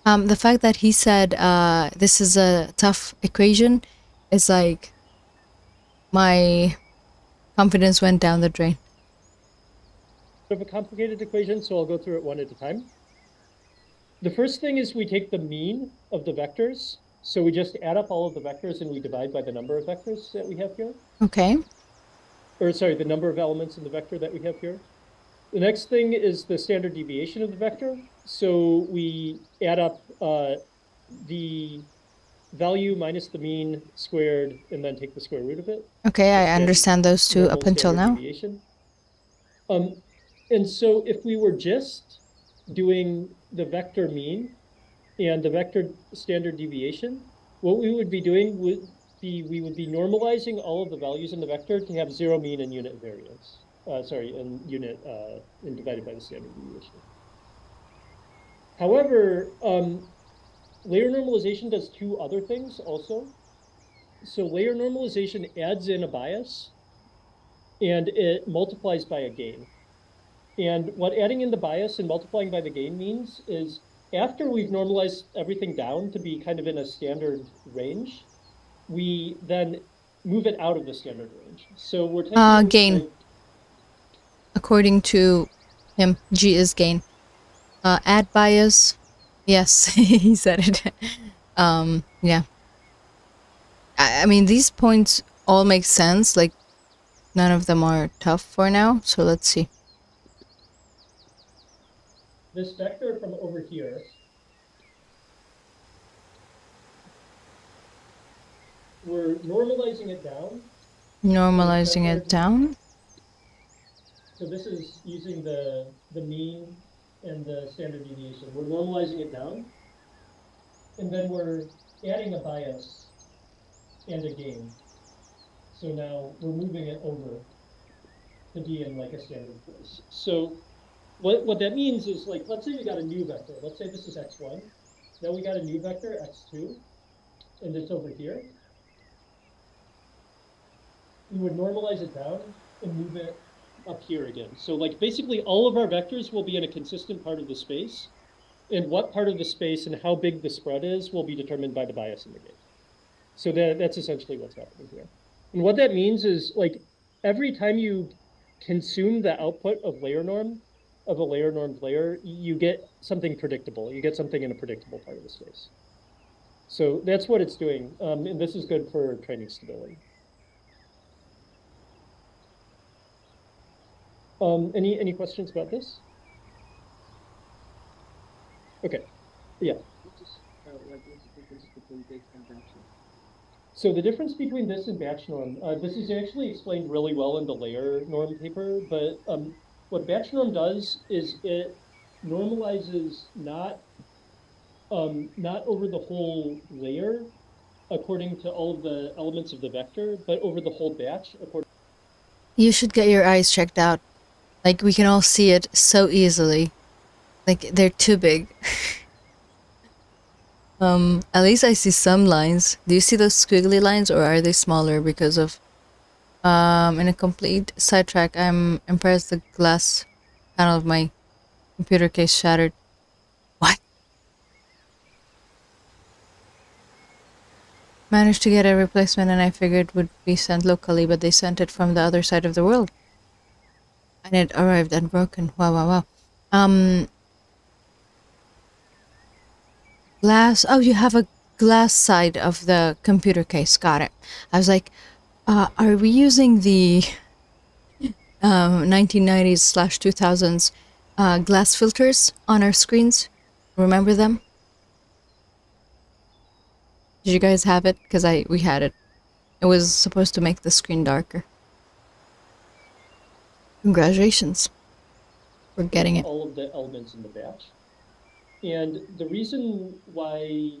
The fact that he said this is a tough equation is like my confidence went down the drain. Of a complicated equation, so I'll go through it one at a time. The first thing is we take the mean of the vectors. So we just add up all of the vectors and we divide by the number of vectors that we have here. Okay. Or sorry, the number of elements in the vector that we have here. The next thing is the standard deviation of the vector. So we add up the value minus the mean squared and then take the square root of it. Okay, I understand those two up until now. Deviation. And so if we were just doing the vector mean and the vector standard deviation, what we would be doing would be we would be normalizing all of the values in the vector to have 0 mean and unit variance. And divided by the standard deviation. However, layer normalization does 2 other things also. So layer normalization adds in a bias and it multiplies by a gain. And what adding in the bias and multiplying by the gain means is after we've normalized everything down to be kind of in a standard range, we then move it out of the standard range. So we're taking gain. According to him, G is gain. Add bias Yes, he said it. Yeah. I mean, these points all make sense. Like, none of them are tough for now. So let's see. This vector from over here, we're normalizing it down. Normalizing it down. So this is using the mean and the standard deviation. We're normalizing it down. And then we're adding a bias and a gain. So now we're moving it over to be in like a standard place. So what that means is, like, let's say we got a new vector. Let's say this is x1. Now we got a new vector, x2, and it's over here. We would normalize it down and move it up here again. So like basically all of our vectors will be in a consistent part of the space. And what part of the space and how big the spread is will be determined by the bias and the gain. So that's essentially what's happening here. And what that means is, like, every time you consume the output of layer norm, of a layer normed layer, you get something predictable. You get something in a predictable part of the space. So that's what it's doing. And this is good for training stability. Any questions about this? Okay. Yeah. What is the difference between this and batch norm? So the difference between this and batch norm, this is actually explained really well in the layer norm paper, but what batch norm does is it normalizes not over the whole layer according to all of the elements of the vector, but over the whole batch according. You should get your eyes checked out. Like, we can all see it so easily. Like, they're too big. At least I see some lines. Do you see those squiggly lines, or are they smaller because of... in a complete sidetrack, I'm impressed the glass panel of my computer case shattered. What? Managed to get a replacement, and I figured it would be sent locally, but they sent it from the other side of the world. And it arrived unbroken. Wow, wow, wow. Glass. Oh, you have a glass side of the computer case. Got it. I was like, are we using the 1990s/2000s glass filters on our screens? Remember them? Did you guys have it? Because we had it. It was supposed to make the screen darker. Congratulations for getting it. All of the elements in the batch. And the reason why,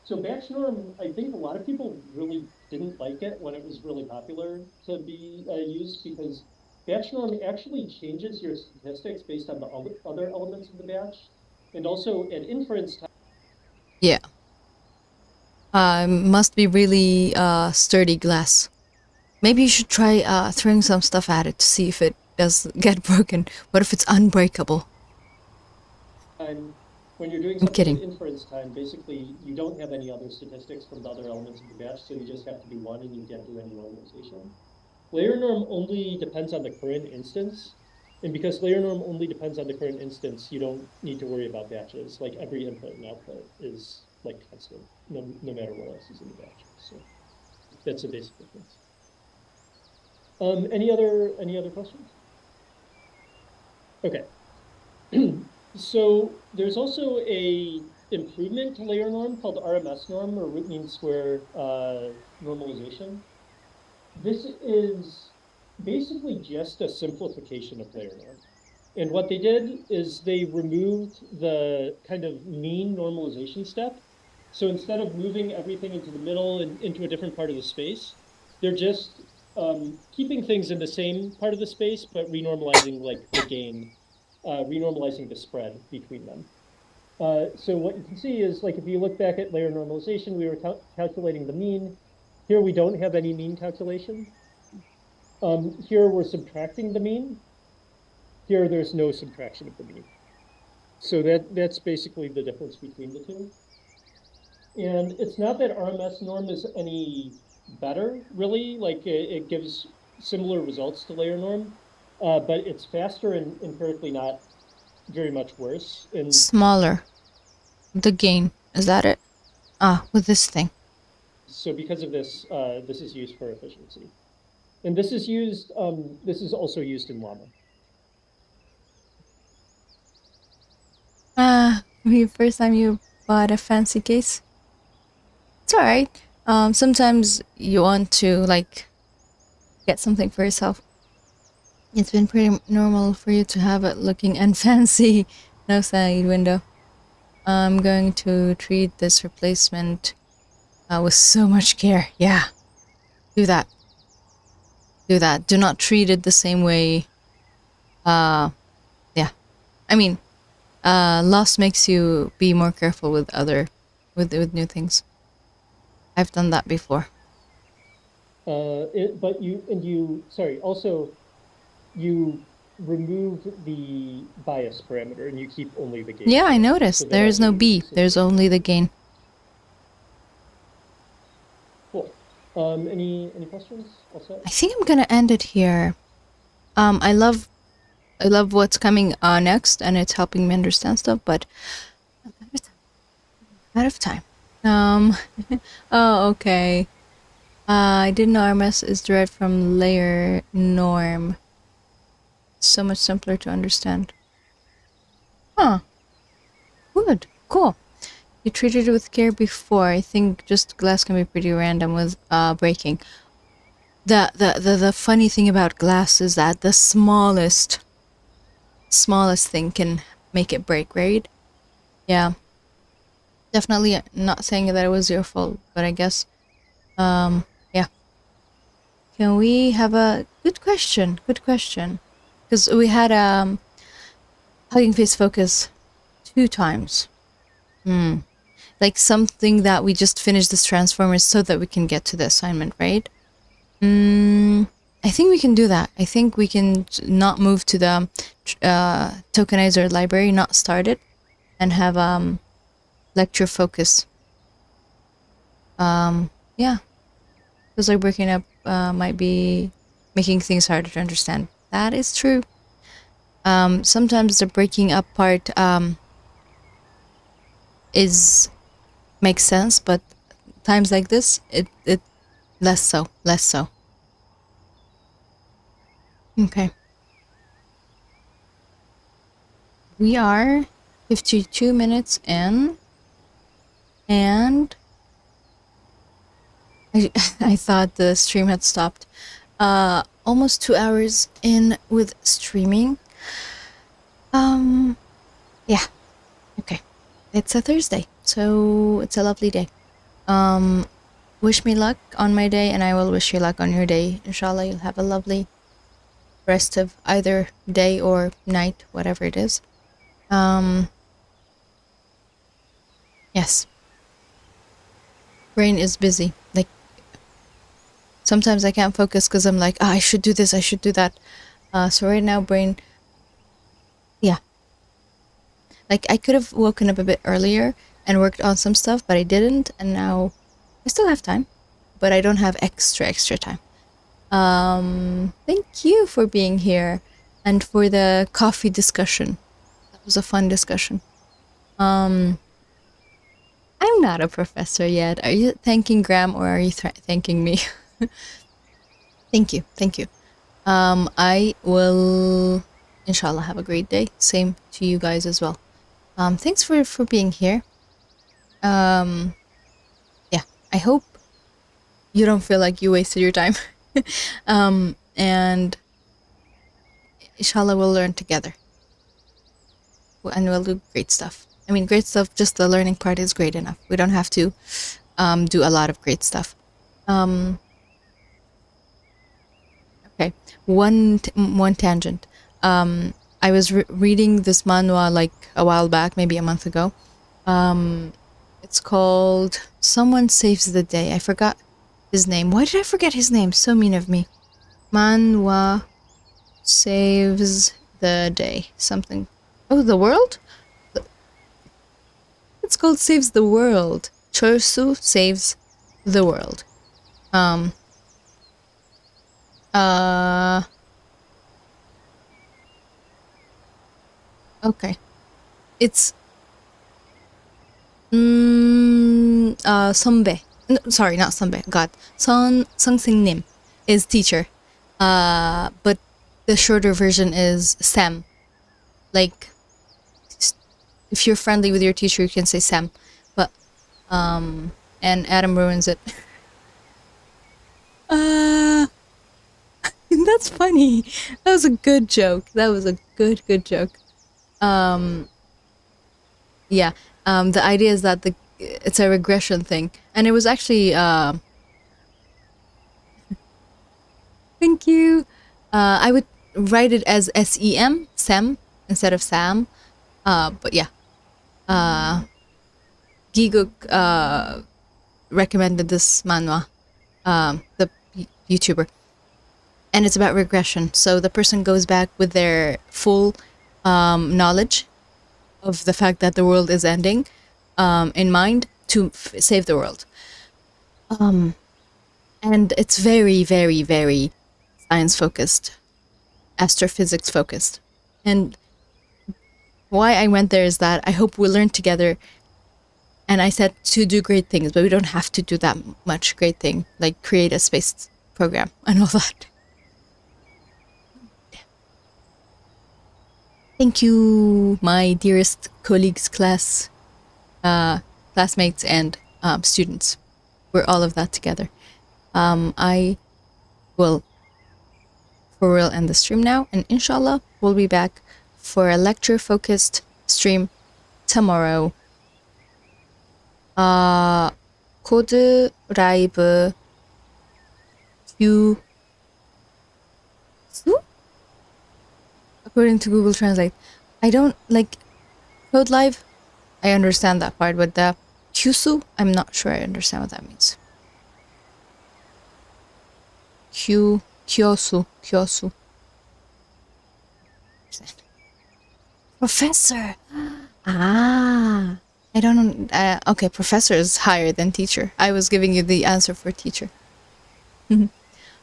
so batch norm, I think a lot of people really didn't like it when it was really popular to be used, because batch norm actually changes your statistics based on the other elements of the batch. And also at inference time. Yeah. Must be really sturdy glass. Maybe you should try throwing some stuff at it to see if it does get broken. What if it's unbreakable? When you're doing something at inference time, basically you don't have any other statistics from the other elements of the batch, so you just have to do one and you can't do any normalization. Layer norm only depends on the current instance. And because layer norm only depends on the current instance, you don't need to worry about batches. Like, every input and output is like constant, no matter what else is in the batch. So that's the basic difference. Any other questions? Okay. So there's also a improvement to layer norm called RMS norm, or root mean square normalization. This is basically just a simplification of layer norm. And what they did is they removed the kind of mean normalization step. So instead of moving everything into the middle and into a different part of the space, they're just keeping things in the same part of the space, but renormalizing like the gain, renormalizing the spread between them. So what you can see is, like, if you look back at layer normalization, we were calculating the mean. Here we don't have any mean calculation. Here we're subtracting the mean. Here there's no subtraction of the mean. So that's basically the difference between the two. And it's not that RMS norm is any better, really. Like, it gives similar results to layer norm, but it's faster and empirically not very much worse. And smaller. the gain. Is that it? Ah, with this thing. So because of this, this is used for efficiency. And this is used, this is also used in Llama. First time you bought a fancy case? It's alright. Sometimes you want to, like, get something for yourself. It's been pretty normal for you to have it looking and fancy. No side window. I'm going to treat this replacement with so much care. Yeah. Do that. Do that. Do not treat it the same way. Yeah. I mean, loss makes you be more careful with with new things. I've done that before. But also you remove the bias parameter and you keep only the gain. Yeah, I noticed. So there is no B. There's only the gain. Cool. Any questions? Also? I think I'm gonna end it here. I love what's coming next, and it's helping me understand stuff, but I'm out of time. Oh, okay. I didn't know RMS is derived from layer norm. So much simpler to understand. Huh. Good. Cool. You treated it with care before. I think just glass can be pretty random with breaking. The funny thing about glass is that the smallest thing can make it break, right? Yeah. Definitely not saying that it was your fault, but I guess yeah. Can we have a good question? Good question. Because we had HuggingFace focus 2 times. Like something that we just finished this transformers so that we can get to the assignment, right? I think we can do that. I think we can not move to the tokenizer library, not start it, and have lecture focus. Yeah. Because like breaking up might be making things harder to understand. That is true. Sometimes the breaking up part makes sense, but times like this, it less so. Okay. We are 52 minutes in, and I thought the stream had stopped. Almost 2 hours in with streaming. Yeah. Okay. It's a Thursday, so it's a lovely day. Wish me luck on my day, and I will wish you luck on your day. Inshallah, you'll have a lovely rest of either day or night, whatever it is. Yes. Brain is busy. Like, sometimes I can't focus because I'm like, I should do this, I should do that. So right now, brain, yeah. Like, I could have woken up a bit earlier and worked on some stuff, but I didn't, and now I still have time, but I don't have extra time. Thank you for being here and for the coffee discussion. That was a fun discussion. I'm not a professor yet. Are you thanking Graham or are you thanking me? Thank you. I will, inshallah, have a great day. Same to you guys as well. Thanks for being here. Yeah, I hope you don't feel like you wasted your time. And inshallah we'll learn together. And we'll do great stuff. I mean, great stuff, just the learning part is great enough. We don't have to do a lot of great stuff. Okay, one tangent. I was reading this manhwa like a while back, maybe a month ago. It's called Someone Saves the Day. I forgot his name. Why did I forget his name? So mean of me. Manhwa Saves the Day. Something. Oh, the world? It's called Saves the World. Chosu Saves the World. Okay. It's 선배. No, sorry, not 선배. God. 선생님 is teacher. But the shorter version is Sam. Like, if you're friendly with your teacher, you can say Sam. But, and Adam ruins it. That's funny. That was a good joke. That was a good joke. Yeah. The idea is that it's a regression thing, and it was actually thank you. I would write it as SEM, Sam, instead of Sam. But yeah. Giguk recommended this manhwa, the YouTuber. And it's about regression. So the person goes back with their full knowledge of the fact that the world is ending in mind to save the world. And it's very, very, very science focused, astrophysics focused. And why I went there is that I hope we learn together. And I said to do great things, but we don't have to do that much great thing, like create a space program and all that. Thank you, my dearest colleagues, classmates, and students. We're all of that together. I will for real end the stream now, and inshallah, we'll be back for a lecture-focused stream tomorrow. 코드 라이브 큐수? According to Google Translate. I don't like Code Live. I understand that part, but the Kyusu, I'm not sure I understand what that means. Kyosu. Professor. I don't know. Okay, professor is higher than teacher. I was giving you the answer for teacher.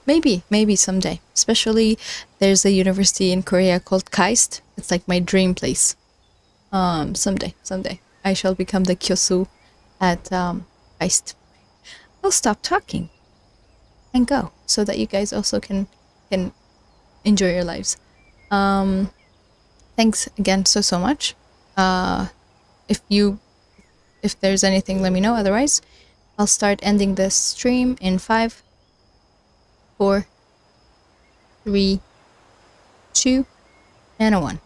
Maybe someday. Especially there's a university in Korea called KAIST. It's like my dream place. Someday I shall become the kyosu at KAIST. I'll stop talking and go so that you guys also can enjoy your lives. Thanks again so much. If there's anything, let me know. Otherwise, I'll start ending this stream in 5, 4, 3, 2, and a 1.